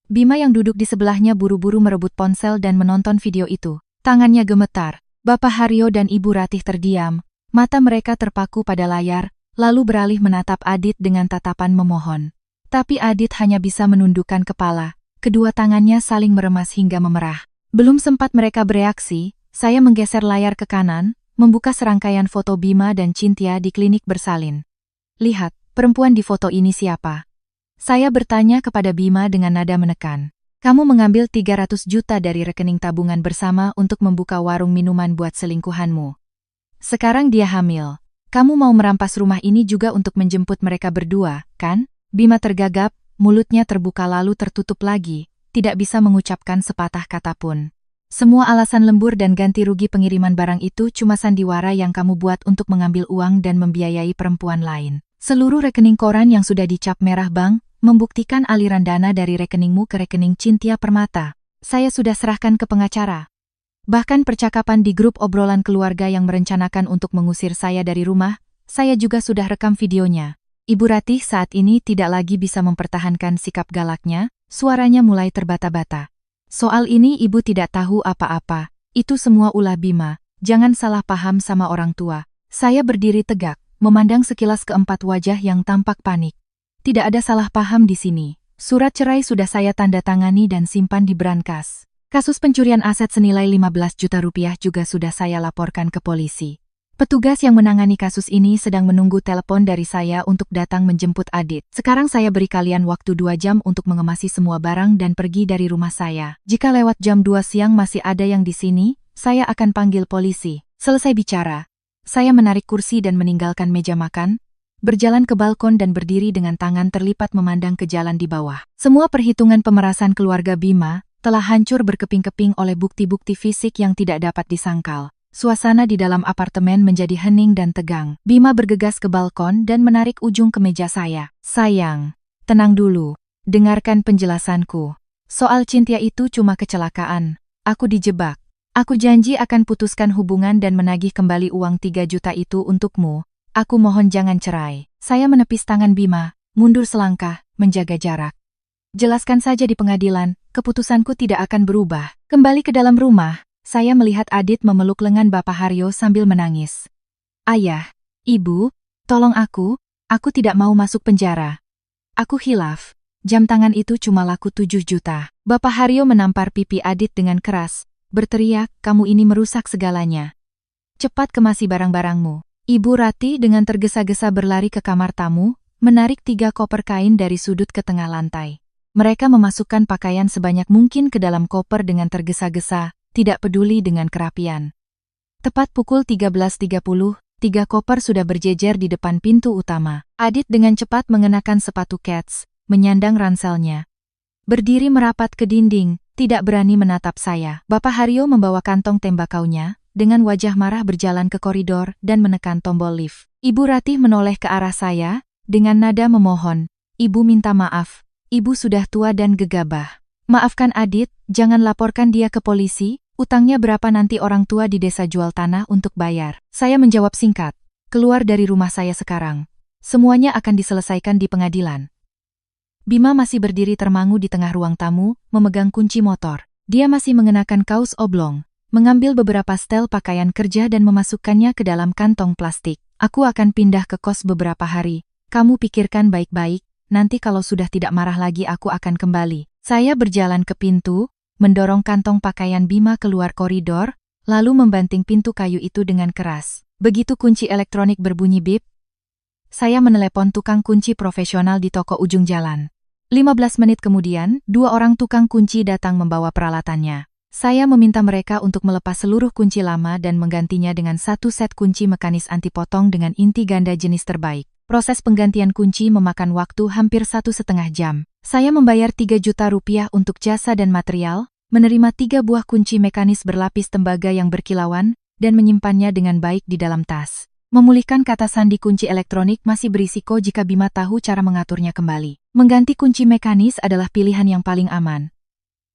Bima yang duduk di sebelahnya buru-buru merebut ponsel dan menonton video itu. Tangannya gemetar. Bapak Haryo dan Ibu Ratih terdiam. Mata mereka terpaku pada layar, lalu beralih menatap Adit dengan tatapan memohon. Tapi Adit hanya bisa menundukkan kepala. Kedua tangannya saling meremas hingga memerah. Belum sempat mereka bereaksi, saya menggeser layar ke kanan, membuka serangkaian foto Bima dan Cynthia di klinik bersalin. Lihat, perempuan di foto ini siapa? Saya bertanya kepada Bima dengan nada menekan. Kamu mengambil 300 juta dari rekening tabungan bersama untuk membuka warung minuman buat selingkuhanmu. Sekarang dia hamil. Kamu mau merampas rumah ini juga untuk menjemput mereka berdua, kan? Bima tergagap, mulutnya terbuka lalu tertutup lagi, tidak bisa mengucapkan sepatah kata pun. Semua alasan lembur dan ganti rugi pengiriman barang itu cuma sandiwara yang kamu buat untuk mengambil uang dan membiayai perempuan lain. Seluruh rekening koran yang sudah dicap merah bank, membuktikan aliran dana dari rekeningmu ke rekening Cynthia Permata. Saya sudah serahkan ke pengacara. Bahkan percakapan di grup obrolan keluarga yang merencanakan untuk mengusir saya dari rumah, saya juga sudah rekam videonya. Ibu Ratih saat ini tidak lagi bisa mempertahankan sikap galaknya, suaranya mulai terbata-bata. Soal ini ibu tidak tahu apa-apa, itu semua ulah Bima, jangan salah paham sama orang tua. Saya berdiri tegak, memandang sekilas keempat wajah yang tampak panik. Tidak ada salah paham di sini. Surat cerai sudah saya tanda tangani dan simpan di brankas. Kasus pencurian aset senilai 15 juta rupiah juga sudah saya laporkan ke polisi. Petugas yang menangani kasus ini sedang menunggu telepon dari saya untuk datang menjemput Adit. Sekarang saya beri kalian waktu 2 jam untuk mengemasi semua barang dan pergi dari rumah saya. Jika lewat jam 2 siang masih ada yang di sini, saya akan panggil polisi. Selesai bicara, saya menarik kursi dan meninggalkan meja makan, berjalan ke balkon dan berdiri dengan tangan terlipat memandang ke jalan di bawah. Semua perhitungan pemerasan keluarga Bima telah hancur berkeping-keping oleh bukti-bukti fisik yang tidak dapat disangkal. Suasana di dalam apartemen menjadi hening dan tegang. Bima bergegas ke balkon dan menarik ujung ke meja saya. Sayang, tenang dulu. Dengarkan penjelasanku. Soal Cynthia itu cuma kecelakaan. Aku dijebak. Aku janji akan putuskan hubungan dan menagih kembali uang 3 juta itu untukmu. Aku mohon jangan cerai. Saya menepis tangan Bima, mundur selangkah, menjaga jarak. Jelaskan saja di pengadilan, keputusanku tidak akan berubah. Kembali ke dalam rumah. Saya melihat Adit memeluk lengan Bapak Haryo sambil menangis. Ayah, Ibu, tolong aku tidak mau masuk penjara. Aku khilaf, jam tangan itu cuma laku 7 juta. Bapak Haryo menampar pipi Adit dengan keras, berteriak, kamu ini merusak segalanya. Cepat kemasi barang-barangmu. Ibu Ratih dengan tergesa-gesa berlari ke kamar tamu, menarik 3 koper kain dari sudut ke tengah lantai. Mereka memasukkan pakaian sebanyak mungkin ke dalam koper dengan tergesa-gesa, tidak peduli dengan kerapian. Tepat pukul 13.30, 3 koper sudah berjejer di depan pintu utama. Adit dengan cepat mengenakan sepatu kets, menyandang ranselnya. Berdiri merapat ke dinding, tidak berani menatap saya. Bapak Haryo membawa kantong tembakaunya, dengan wajah marah berjalan ke koridor dan menekan tombol lift. Ibu Ratih menoleh ke arah saya, dengan nada memohon. Ibu minta maaf, ibu sudah tua dan gegabah. Maafkan Adit, jangan laporkan dia ke polisi. Utangnya berapa nanti orang tua di desa jual tanah untuk bayar? Saya menjawab singkat. Keluar dari rumah saya sekarang. Semuanya akan diselesaikan di pengadilan. Bima masih berdiri termangu di tengah ruang tamu, memegang kunci motor. Dia masih mengenakan kaos oblong, mengambil beberapa setel pakaian kerja dan memasukkannya ke dalam kantong plastik. Aku akan pindah ke kos beberapa hari. Kamu pikirkan baik-baik, nanti kalau sudah tidak marah lagi aku akan kembali. Saya berjalan ke pintu, mendorong kantong pakaian Bima keluar koridor, lalu membanting pintu kayu itu dengan keras. Begitu kunci elektronik berbunyi bip, saya menelepon tukang kunci profesional di toko ujung jalan. 15 menit kemudian, 2 orang tukang kunci datang membawa peralatannya. Saya meminta mereka untuk melepas seluruh kunci lama dan menggantinya dengan 1 set kunci mekanis anti potong dengan inti ganda jenis terbaik. Proses penggantian kunci memakan waktu hampir 1,5 jam. Saya membayar 3 juta rupiah untuk jasa dan material, menerima 3 buah kunci mekanis berlapis tembaga yang berkilauan, dan menyimpannya dengan baik di dalam tas. Memulihkan kata sandi kunci elektronik masih berisiko jika Bima tahu cara mengaturnya kembali. Mengganti kunci mekanis adalah pilihan yang paling aman.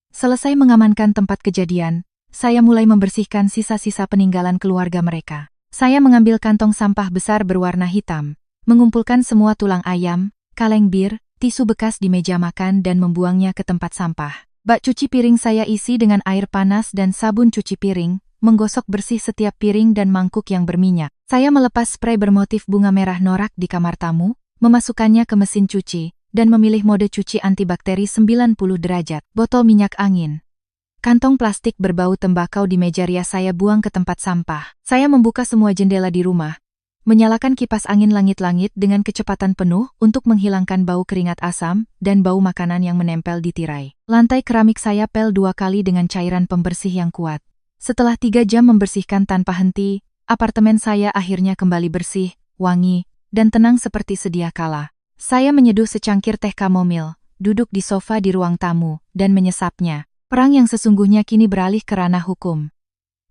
Selesai mengamankan tempat kejadian, saya mulai membersihkan sisa-sisa peninggalan keluarga mereka. Saya mengambil kantong sampah besar berwarna hitam, mengumpulkan semua tulang ayam, kaleng bir, tisu bekas di meja makan dan membuangnya ke tempat sampah. Bak cuci piring saya isi dengan air panas dan sabun cuci piring, menggosok bersih setiap piring dan mangkuk yang berminyak. Saya melepas spray bermotif bunga merah norak di kamar tamu, memasukkannya ke mesin cuci, dan memilih mode cuci antibakteri 90 derajat. Botol minyak angin. Kantong plastik berbau tembakau di meja rias saya buang ke tempat sampah. Saya membuka semua jendela di rumah, menyalakan kipas angin langit-langit dengan kecepatan penuh untuk menghilangkan bau keringat asam dan bau makanan yang menempel di tirai. Lantai keramik saya pel 2 kali dengan cairan pembersih yang kuat. Setelah 3 jam membersihkan tanpa henti, apartemen saya akhirnya kembali bersih, wangi, dan tenang seperti sedia kala. Saya menyeduh secangkir teh kamomil, duduk di sofa di ruang tamu, dan menyesapnya. Perang yang sesungguhnya kini beralih ke ranah hukum.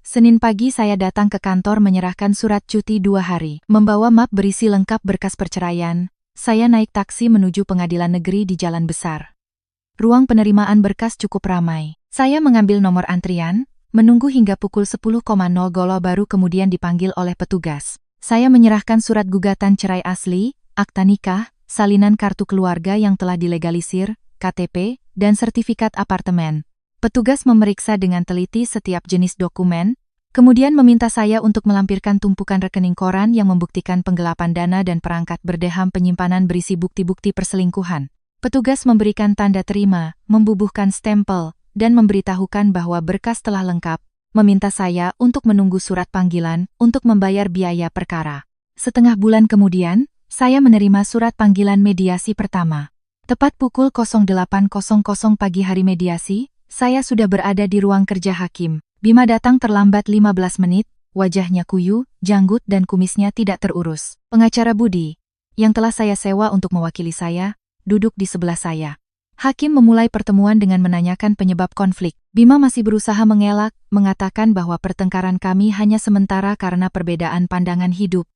Senin pagi saya datang ke kantor menyerahkan surat cuti 2 hari. Membawa map berisi lengkap berkas perceraian, saya naik taksi menuju pengadilan negeri di Jalan Besar. Ruang penerimaan berkas cukup ramai. Saya mengambil nomor antrian, menunggu hingga pukul 10.00 baru kemudian dipanggil oleh petugas. Saya menyerahkan surat gugatan cerai asli, akta nikah, salinan kartu keluarga yang telah dilegalisir, KTP, dan sertifikat apartemen. Petugas memeriksa dengan teliti setiap jenis dokumen, kemudian meminta saya untuk melampirkan tumpukan rekening koran yang membuktikan penggelapan dana dan perangkat berdeham penyimpanan berisi bukti-bukti perselingkuhan. Petugas memberikan tanda terima, membubuhkan stempel, dan memberitahukan bahwa berkas telah lengkap, meminta saya untuk menunggu surat panggilan untuk membayar biaya perkara. Setengah bulan kemudian, saya menerima surat panggilan mediasi pertama. Tepat pukul 08.00 pagi hari mediasi, saya sudah berada di ruang kerja hakim. Bima datang terlambat 15 menit, wajahnya kuyu, janggut dan kumisnya tidak terurus. Pengacara Budi, yang telah saya sewa untuk mewakili saya, duduk di sebelah saya. Hakim memulai pertemuan dengan menanyakan penyebab konflik. Bima masih berusaha mengelak, mengatakan bahwa pertengkaran kami hanya sementara karena perbedaan pandangan hidup.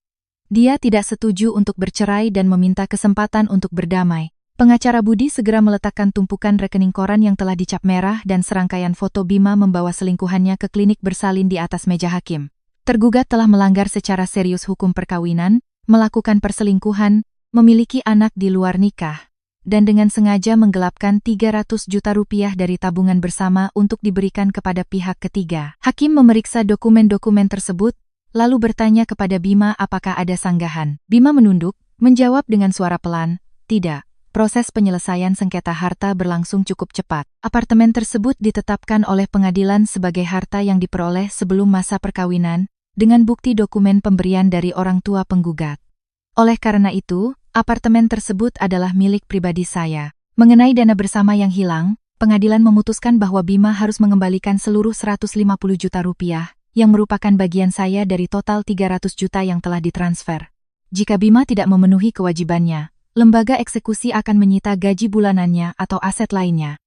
Dia tidak setuju untuk bercerai dan meminta kesempatan untuk berdamai. Pengacara Budi segera meletakkan tumpukan rekening koran yang telah dicap merah dan serangkaian foto Bima membawa selingkuhannya ke klinik bersalin di atas meja hakim. Tergugat telah melanggar secara serius hukum perkawinan, melakukan perselingkuhan, memiliki anak di luar nikah, dan dengan sengaja menggelapkan 300 juta rupiah dari tabungan bersama untuk diberikan kepada pihak ketiga. Hakim memeriksa dokumen-dokumen tersebut, lalu bertanya kepada Bima apakah ada sanggahan. Bima menunduk, menjawab dengan suara pelan, tidak. Proses penyelesaian sengketa harta berlangsung cukup cepat. Apartemen tersebut ditetapkan oleh pengadilan sebagai harta yang diperoleh sebelum masa perkawinan, dengan bukti dokumen pemberian dari orang tua penggugat. Oleh karena itu, apartemen tersebut adalah milik pribadi saya. Mengenai dana bersama yang hilang, pengadilan memutuskan bahwa Bima harus mengembalikan seluruh 150 juta rupiah, yang merupakan bagian saya dari total 300 juta yang telah ditransfer. Jika Bima tidak memenuhi kewajibannya, lembaga eksekusi akan menyita gaji bulanannya atau aset lainnya.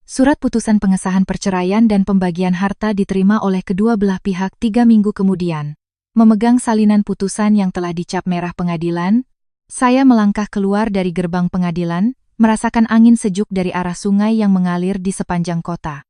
Surat putusan pengesahan perceraian dan pembagian harta diterima oleh kedua belah pihak 3 minggu kemudian. Memegang salinan putusan yang telah dicap merah pengadilan, saya melangkah keluar dari gerbang pengadilan, merasakan angin sejuk dari arah sungai yang mengalir di sepanjang kota.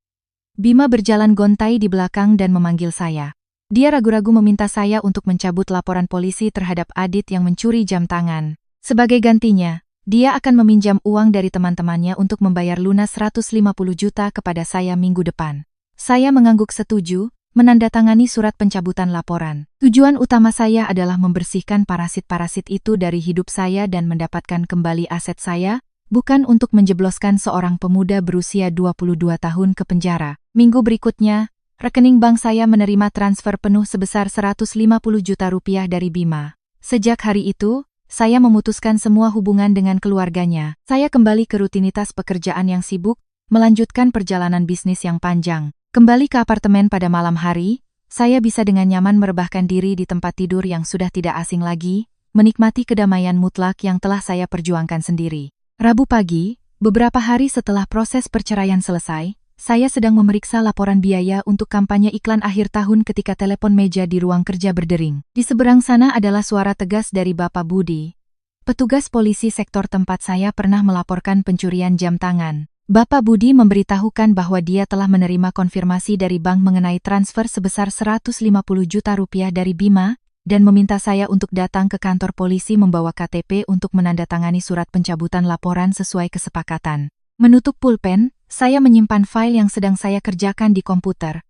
Bima berjalan gontai di belakang dan memanggil saya. Dia ragu-ragu meminta saya untuk mencabut laporan polisi terhadap Adit yang mencuri jam tangan. Sebagai gantinya, dia akan meminjam uang dari teman-temannya untuk membayar lunas 150 juta kepada saya minggu depan. Saya mengangguk setuju, menandatangani surat pencabutan laporan. Tujuan utama saya adalah membersihkan parasit-parasit itu dari hidup saya dan mendapatkan kembali aset saya, bukan untuk menjebloskan seorang pemuda berusia 22 tahun ke penjara. Minggu berikutnya, rekening bank saya menerima transfer penuh sebesar 150 juta rupiah dari Bima. Sejak hari itu, saya memutuskan semua hubungan dengan keluarganya. Saya kembali ke rutinitas pekerjaan yang sibuk, melanjutkan perjalanan bisnis yang panjang. Kembali ke apartemen pada malam hari, saya bisa dengan nyaman merebahkan diri di tempat tidur yang sudah tidak asing lagi, menikmati kedamaian mutlak yang telah saya perjuangkan sendiri. Rabu pagi, beberapa hari setelah proses perceraian selesai, saya sedang memeriksa laporan biaya untuk kampanye iklan akhir tahun ketika telepon meja di ruang kerja berdering. Di seberang sana adalah suara tegas dari Bapak Budi. Petugas polisi sektor tempat saya pernah melaporkan pencurian jam tangan. Bapak Budi memberitahukan bahwa dia telah menerima konfirmasi dari bank mengenai transfer sebesar 150 juta rupiah dari Bima, dan meminta saya untuk datang ke kantor polisi membawa KTP untuk menandatangani surat pencabutan laporan sesuai kesepakatan. Menutup pulpen, saya menyimpan file yang sedang saya kerjakan di komputer.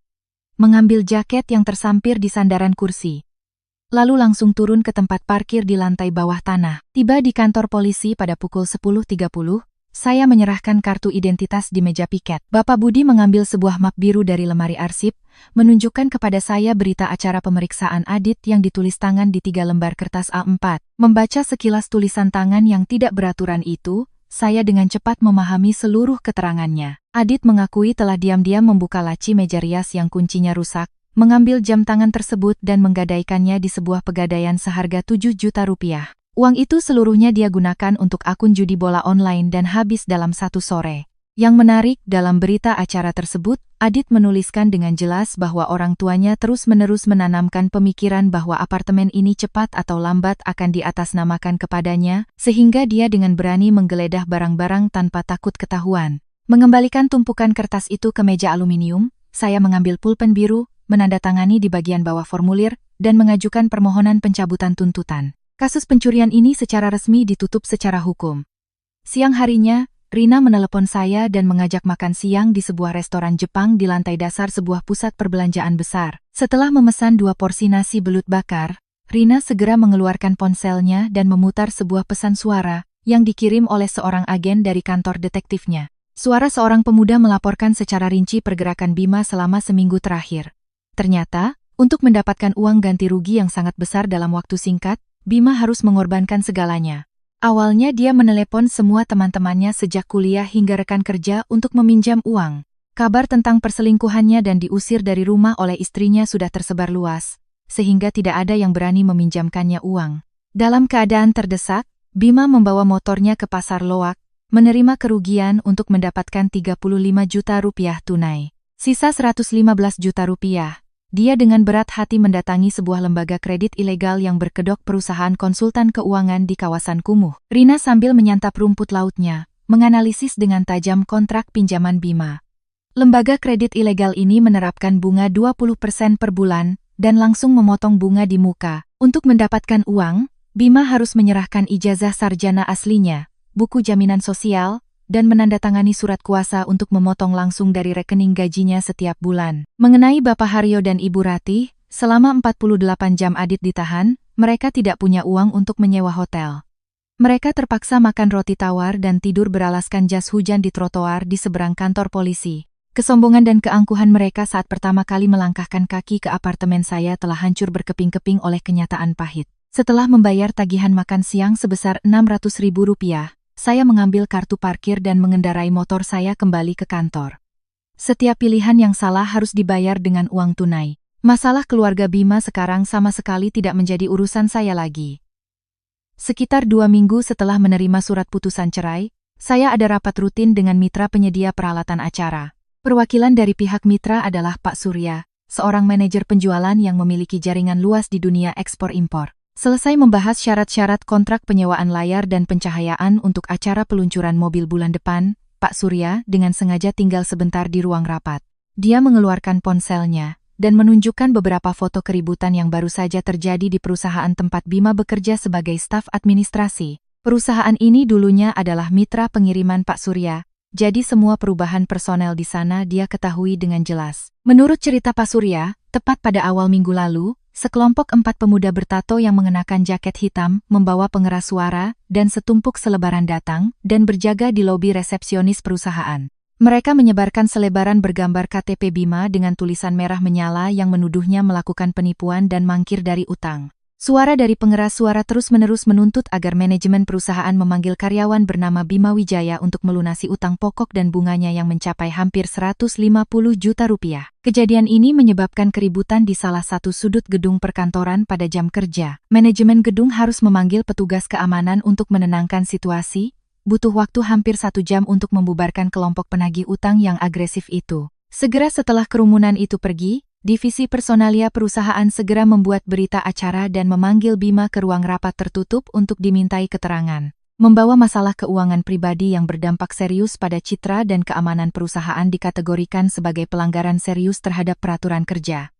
Mengambil jaket yang tersampir di sandaran kursi. Lalu langsung turun ke tempat parkir di lantai bawah tanah. Tiba di kantor polisi pada pukul 10.30, saya menyerahkan kartu identitas di meja piket. Bapak Budi mengambil sebuah map biru dari lemari arsip, menunjukkan kepada saya berita acara pemeriksaan Adit yang ditulis tangan di 3 lembar kertas A4. Membaca sekilas tulisan tangan yang tidak beraturan itu, saya dengan cepat memahami seluruh keterangannya. Adit mengakui telah diam-diam membuka laci meja rias yang kuncinya rusak, mengambil jam tangan tersebut dan menggadaikannya di sebuah pegadaian seharga 7 juta rupiah. Uang itu seluruhnya dia gunakan untuk akun judi bola online dan habis dalam 1 sore. Yang menarik dalam berita acara tersebut, Adit menuliskan dengan jelas bahwa orang tuanya terus-menerus menanamkan pemikiran bahwa apartemen ini cepat atau lambat akan diatasnamakan kepadanya, sehingga dia dengan berani menggeledah barang-barang tanpa takut ketahuan. Mengembalikan tumpukan kertas itu ke meja aluminium, saya mengambil pulpen biru, menandatangani di bagian bawah formulir, dan mengajukan permohonan pencabutan tuntutan. Kasus pencurian ini secara resmi ditutup secara hukum. Siang harinya, Rina menelepon saya dan mengajak makan siang di sebuah restoran Jepang di lantai dasar sebuah pusat perbelanjaan besar. Setelah memesan 2 porsi nasi belut bakar, Rina segera mengeluarkan ponselnya dan memutar sebuah pesan suara yang dikirim oleh seorang agen dari kantor detektifnya. Suara seorang pemuda melaporkan secara rinci pergerakan Bima selama seminggu terakhir. Ternyata, untuk mendapatkan uang ganti rugi yang sangat besar dalam waktu singkat, Bima harus mengorbankan segalanya. Awalnya dia menelepon semua teman-temannya sejak kuliah hingga rekan kerja untuk meminjam uang. Kabar tentang perselingkuhannya dan diusir dari rumah oleh istrinya sudah tersebar luas, sehingga tidak ada yang berani meminjamkannya uang. Dalam keadaan terdesak, Bima membawa motornya ke pasar loak, menerima kerugian untuk mendapatkan 35 juta rupiah tunai. Sisa 115 juta rupiah. Dia dengan berat hati mendatangi sebuah lembaga kredit ilegal yang berkedok perusahaan konsultan keuangan di kawasan kumuh. Rina sambil menyantap rumput lautnya, menganalisis dengan tajam kontrak pinjaman Bima. Lembaga kredit ilegal ini menerapkan bunga 20% per bulan, dan langsung memotong bunga di muka. Untuk mendapatkan uang, Bima harus menyerahkan ijazah sarjana aslinya, buku jaminan sosial, dan menandatangani surat kuasa untuk memotong langsung dari rekening gajinya setiap bulan. Mengenai Bapak Haryo dan Ibu Ratih, selama 48 jam Adit ditahan, mereka tidak punya uang untuk menyewa hotel. Mereka terpaksa makan roti tawar dan tidur beralaskan jas hujan di trotoar di seberang kantor polisi. Kesombongan dan keangkuhan mereka saat pertama kali melangkahkan kaki ke apartemen saya telah hancur berkeping-keping oleh kenyataan pahit. Setelah membayar tagihan makan siang sebesar Rp600.000, saya mengambil kartu parkir dan mengendarai motor saya kembali ke kantor. Setiap pilihan yang salah harus dibayar dengan uang tunai. Masalah keluarga Bima sekarang sama sekali tidak menjadi urusan saya lagi. Sekitar 2 minggu setelah menerima surat putusan cerai, saya ada rapat rutin dengan mitra penyedia peralatan acara. Perwakilan dari pihak mitra adalah Pak Surya, seorang manajer penjualan yang memiliki jaringan luas di dunia ekspor-impor. Selesai membahas syarat-syarat kontrak penyewaan layar dan pencahayaan untuk acara peluncuran mobil bulan depan, Pak Surya dengan sengaja tinggal sebentar di ruang rapat. Dia mengeluarkan ponselnya dan menunjukkan beberapa foto keributan yang baru saja terjadi di perusahaan tempat Bima bekerja sebagai staf administrasi. Perusahaan ini dulunya adalah mitra pengiriman Pak Surya, jadi semua perubahan personel di sana dia ketahui dengan jelas. Menurut cerita Pak Surya, tepat pada awal minggu lalu, sekelompok 4 pemuda bertato yang mengenakan jaket hitam, membawa pengeras suara, dan setumpuk selebaran datang dan berjaga di lobi resepsionis perusahaan. Mereka menyebarkan selebaran bergambar KTP Bima dengan tulisan merah menyala yang menuduhnya melakukan penipuan dan mangkir dari utang. Suara dari pengeras suara terus-menerus menuntut agar manajemen perusahaan memanggil karyawan bernama Bima Wijaya untuk melunasi utang pokok dan bunganya yang mencapai hampir 150 juta rupiah. Kejadian ini menyebabkan keributan di salah satu sudut gedung perkantoran pada jam kerja. Manajemen gedung harus memanggil petugas keamanan untuk menenangkan situasi. Butuh waktu hampir 1 jam untuk membubarkan kelompok penagih utang yang agresif itu. Segera setelah kerumunan itu pergi, divisi personalia perusahaan segera membuat berita acara dan memanggil Bima ke ruang rapat tertutup untuk dimintai keterangan. Membawa masalah keuangan pribadi yang berdampak serius pada citra dan keamanan perusahaan dikategorikan sebagai pelanggaran serius terhadap peraturan kerja.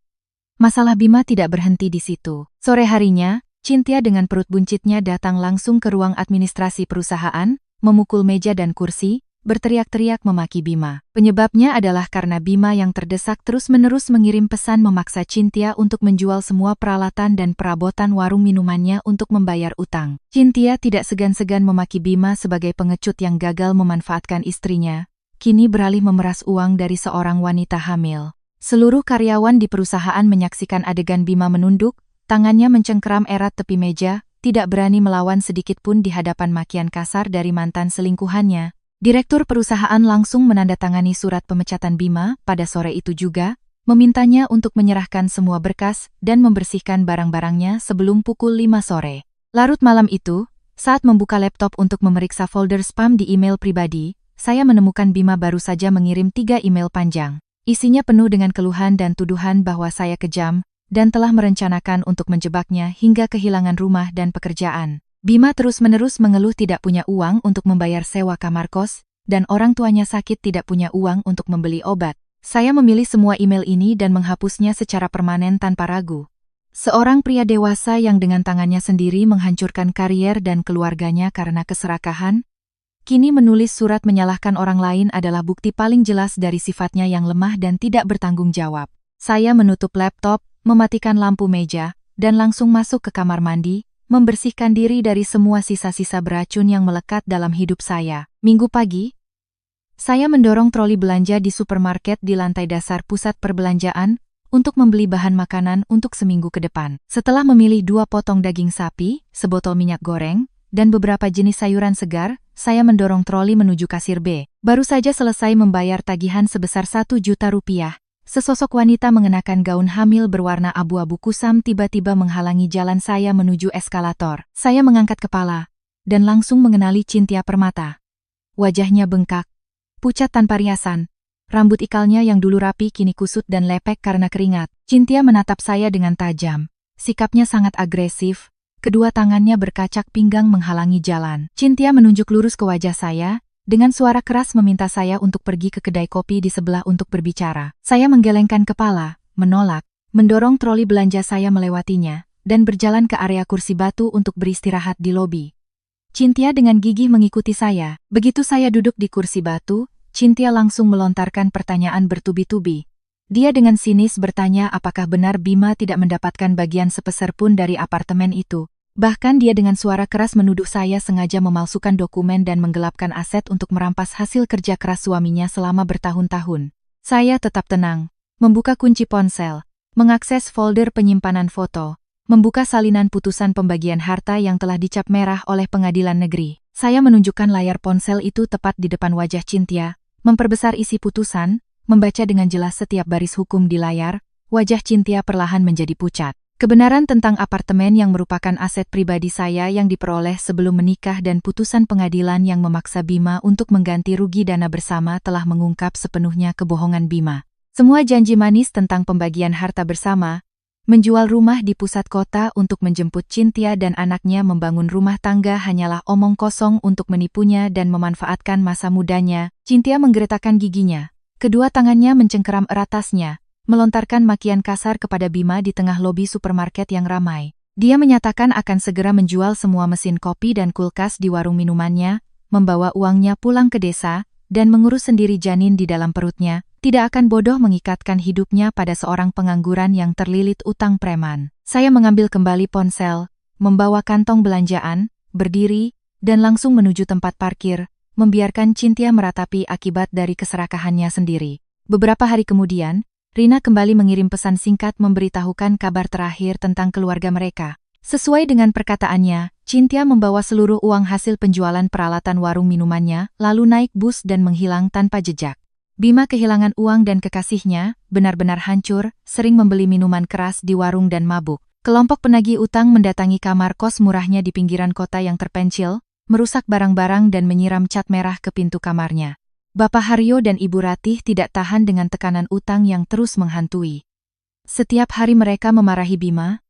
Masalah Bima tidak berhenti di situ. Sore harinya, Cynthia dengan perut buncitnya datang langsung ke ruang administrasi perusahaan, memukul meja dan kursi, berteriak-teriak memaki Bima. Penyebabnya adalah karena Bima yang terdesak terus-menerus mengirim pesan memaksa Cynthia untuk menjual semua peralatan dan perabotan warung minumannya untuk membayar utang. Cynthia tidak segan-segan memaki Bima sebagai pengecut yang gagal memanfaatkan istrinya, kini beralih memeras uang dari seorang wanita hamil. Seluruh karyawan di perusahaan menyaksikan adegan Bima menunduk, tangannya mencengkeram erat tepi meja, tidak berani melawan sedikit pun di hadapan makian kasar dari mantan selingkuhannya. Direktur perusahaan langsung menandatangani surat pemecatan Bima pada sore itu juga, memintanya untuk menyerahkan semua berkas dan membersihkan barang-barangnya sebelum pukul 5 sore. Larut malam itu, saat membuka laptop untuk memeriksa folder spam di email pribadi, saya menemukan Bima baru saja mengirim 3 email panjang. Isinya penuh dengan keluhan dan tuduhan bahwa saya kejam, dan telah merencanakan untuk menjebaknya hingga kehilangan rumah dan pekerjaan. Bima terus-menerus mengeluh tidak punya uang untuk membayar sewa kamar kos, dan orang tuanya sakit tidak punya uang untuk membeli obat. Saya memilih semua email ini dan menghapusnya secara permanen tanpa ragu. Seorang pria dewasa yang dengan tangannya sendiri menghancurkan karier dan keluarganya karena keserakahan, kini menulis surat menyalahkan orang lain adalah bukti paling jelas dari sifatnya yang lemah dan tidak bertanggung jawab. Saya menutup laptop, mematikan lampu meja, dan langsung masuk ke kamar mandi, membersihkan diri dari semua sisa-sisa beracun yang melekat dalam hidup saya. Minggu pagi, saya mendorong troli belanja di supermarket di lantai dasar pusat perbelanjaan untuk membeli bahan makanan untuk seminggu ke depan. Setelah memilih 2 potong daging sapi, sebotol minyak goreng, dan beberapa jenis sayuran segar, saya mendorong troli menuju kasir B. Baru saja selesai membayar tagihan sebesar 1 juta rupiah. Sesosok wanita mengenakan gaun hamil berwarna abu-abu kusam tiba-tiba menghalangi jalan saya menuju eskalator. Saya mengangkat kepala, dan langsung mengenali Cynthia Permata. Wajahnya bengkak, pucat tanpa riasan. Rambut ikalnya yang dulu rapi kini kusut dan lepek karena keringat. Cynthia menatap saya dengan tajam. Sikapnya sangat agresif, kedua tangannya berkacak pinggang menghalangi jalan. Cynthia menunjuk lurus ke wajah saya, dengan suara keras meminta saya untuk pergi ke kedai kopi di sebelah untuk berbicara. Saya menggelengkan kepala, menolak, mendorong troli belanja saya melewatinya, dan berjalan ke area kursi batu untuk beristirahat di lobi. Cynthia dengan gigih mengikuti saya. Begitu saya duduk di kursi batu, Cynthia langsung melontarkan pertanyaan bertubi-tubi. Dia dengan sinis bertanya apakah benar Bima tidak mendapatkan bagian sepeser pun dari apartemen itu. Bahkan dia dengan suara keras menuduh saya sengaja memalsukan dokumen dan menggelapkan aset untuk merampas hasil kerja keras suaminya selama bertahun-tahun. Saya tetap tenang, membuka kunci ponsel, mengakses folder penyimpanan foto, membuka salinan putusan pembagian harta yang telah dicap merah oleh pengadilan negeri. Saya menunjukkan layar ponsel itu tepat di depan wajah Cynthia, memperbesar isi putusan, membaca dengan jelas setiap baris hukum di layar, wajah Cynthia perlahan menjadi pucat. Kebenaran tentang apartemen yang merupakan aset pribadi saya yang diperoleh sebelum menikah dan putusan pengadilan yang memaksa Bima untuk mengganti rugi dana bersama telah mengungkap sepenuhnya kebohongan Bima. Semua janji manis tentang pembagian harta bersama, menjual rumah di pusat kota untuk menjemput Cynthia dan anaknya membangun rumah tangga hanyalah omong kosong untuk menipunya dan memanfaatkan masa mudanya. Cynthia menggeretakkan giginya. Kedua tangannya mencengkeram erat tasnya, melontarkan makian kasar kepada Bima di tengah lobi supermarket yang ramai. Dia menyatakan akan segera menjual semua mesin kopi dan kulkas di warung minumannya, membawa uangnya pulang ke desa, dan mengurus sendiri janin di dalam perutnya. Tidak akan bodoh mengikatkan hidupnya pada seorang pengangguran yang terlilit utang preman. Saya mengambil kembali ponsel, membawa kantong belanjaan, berdiri, dan langsung menuju tempat parkir, membiarkan Cynthia meratapi akibat dari keserakahannya sendiri. Beberapa hari kemudian, Rina kembali mengirim pesan singkat memberitahukan kabar terakhir tentang keluarga mereka. Sesuai dengan perkataannya, Cynthia membawa seluruh uang hasil penjualan peralatan warung minumannya, lalu naik bus dan menghilang tanpa jejak. Bima kehilangan uang dan kekasihnya, benar-benar hancur, sering membeli minuman keras di warung dan mabuk. Kelompok penagih utang mendatangi kamar kos murahnya di pinggiran kota yang terpencil, merusak barang-barang dan menyiram cat merah ke pintu kamarnya. Bapak Haryo dan Ibu Ratih tidak tahan dengan tekanan utang yang terus menghantui. Setiap hari mereka memarahi Bima,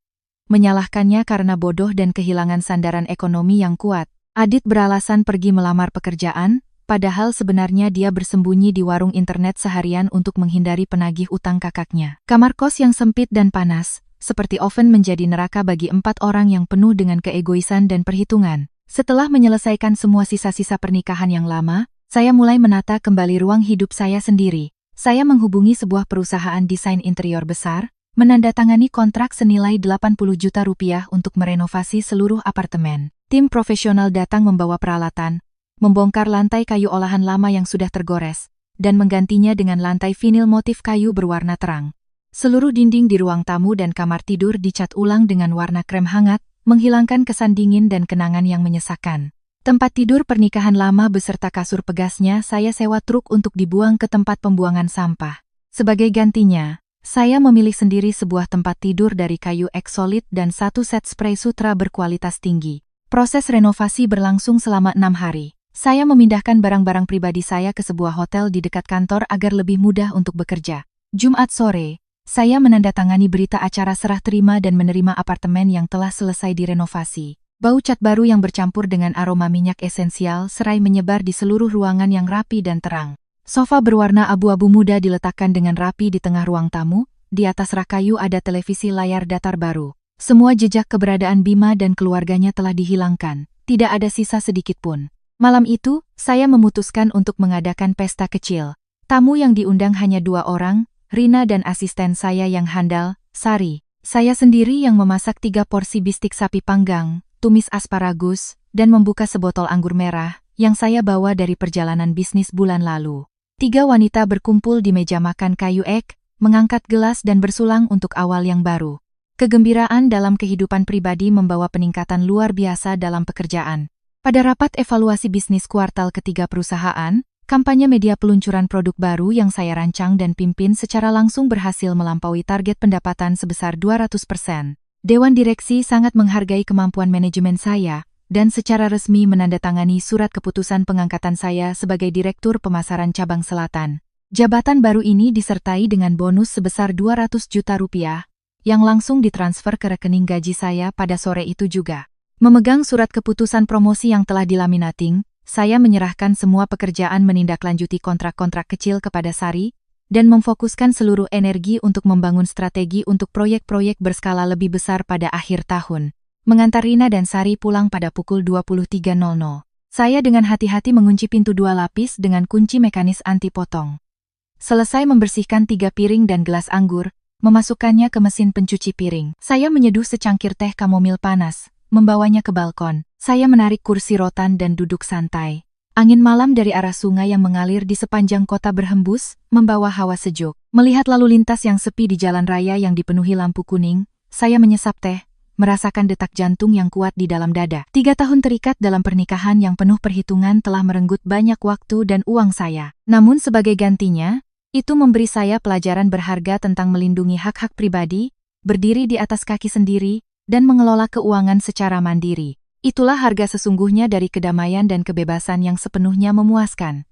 menyalahkannya karena bodoh dan kehilangan sandaran ekonomi yang kuat. Adit beralasan pergi melamar pekerjaan, padahal sebenarnya dia bersembunyi di warung internet seharian untuk menghindari penagih utang kakaknya. Kamar kos yang sempit dan panas, seperti oven menjadi neraka bagi 4 orang yang penuh dengan keegoisan dan perhitungan. Setelah menyelesaikan semua sisa-sisa pernikahan yang lama, saya mulai menata kembali ruang hidup saya sendiri. Saya menghubungi sebuah perusahaan desain interior besar, menandatangani kontrak senilai 80 juta rupiah untuk merenovasi seluruh apartemen. Tim profesional datang membawa peralatan, membongkar lantai kayu olahan lama yang sudah tergores, dan menggantinya dengan lantai vinil motif kayu berwarna terang. Seluruh dinding di ruang tamu dan kamar tidur dicat ulang dengan warna krem hangat, menghilangkan kesan dingin dan kenangan yang menyesakkan. Tempat tidur pernikahan lama beserta kasur pegasnya saya sewa truk untuk dibuang ke tempat pembuangan sampah. Sebagai gantinya, saya memilih sendiri sebuah tempat tidur dari kayu eksolit dan 1 set spray sutra berkualitas tinggi. Proses renovasi berlangsung selama 6 hari. Saya memindahkan barang-barang pribadi saya ke sebuah hotel di dekat kantor agar lebih mudah untuk bekerja. Jumat sore, saya menandatangani berita acara serah terima dan menerima apartemen yang telah selesai direnovasi. Bau cat baru yang bercampur dengan aroma minyak esensial serai menyebar di seluruh ruangan yang rapi dan terang. Sofa berwarna abu-abu muda diletakkan dengan rapi di tengah ruang tamu, di atas rak kayu ada televisi layar datar baru. Semua jejak keberadaan Bima dan keluarganya telah dihilangkan, tidak ada sisa sedikit pun. Malam itu, saya memutuskan untuk mengadakan pesta kecil. Tamu yang diundang hanya 2 orang, Rina dan asisten saya yang handal, Sari. Saya sendiri yang memasak 3 porsi bistik sapi panggang, tumis asparagus, dan membuka sebotol anggur merah, yang saya bawa dari perjalanan bisnis bulan lalu. 3 wanita berkumpul di meja makan kayu ek, mengangkat gelas dan bersulang untuk awal yang baru. Kegembiraan dalam kehidupan pribadi membawa peningkatan luar biasa dalam pekerjaan. Pada rapat evaluasi bisnis kuartal ketiga perusahaan, kampanye media peluncuran produk baru yang saya rancang dan pimpin secara langsung berhasil melampaui target pendapatan sebesar 200%. Dewan Direksi sangat menghargai kemampuan manajemen saya, dan secara resmi menandatangani surat keputusan pengangkatan saya sebagai Direktur Pemasaran Cabang Selatan. Jabatan baru ini disertai dengan bonus sebesar 200 juta rupiah, yang langsung ditransfer ke rekening gaji saya pada sore itu juga. Memegang surat keputusan promosi yang telah dilaminating, saya menyerahkan semua pekerjaan menindaklanjuti kontrak-kontrak kecil kepada Sari, dan memfokuskan seluruh energi untuk membangun strategi untuk proyek-proyek berskala lebih besar pada akhir tahun. Mengantar Rina dan Sari pulang pada pukul 23.00. Saya dengan hati-hati mengunci pintu 2 lapis dengan kunci mekanis anti-potong. Selesai membersihkan 3 piring dan gelas anggur, memasukkannya ke mesin pencuci piring. Saya menyeduh secangkir teh kamomil panas, membawanya ke balkon. Saya menarik kursi rotan dan duduk santai. Angin malam dari arah sungai yang mengalir di sepanjang kota berhembus, membawa hawa sejuk. Melihat lalu lintas yang sepi di jalan raya yang dipenuhi lampu kuning, saya menyesap teh, merasakan detak jantung yang kuat di dalam dada. 3 tahun terikat dalam pernikahan yang penuh perhitungan telah merenggut banyak waktu dan uang saya. Namun sebagai gantinya, Itu memberi saya pelajaran berharga tentang melindungi hak-hak pribadi, berdiri di atas kaki sendiri, dan mengelola keuangan secara mandiri. Itulah harga sesungguhnya dari kedamaian dan kebebasan yang sepenuhnya memuaskan.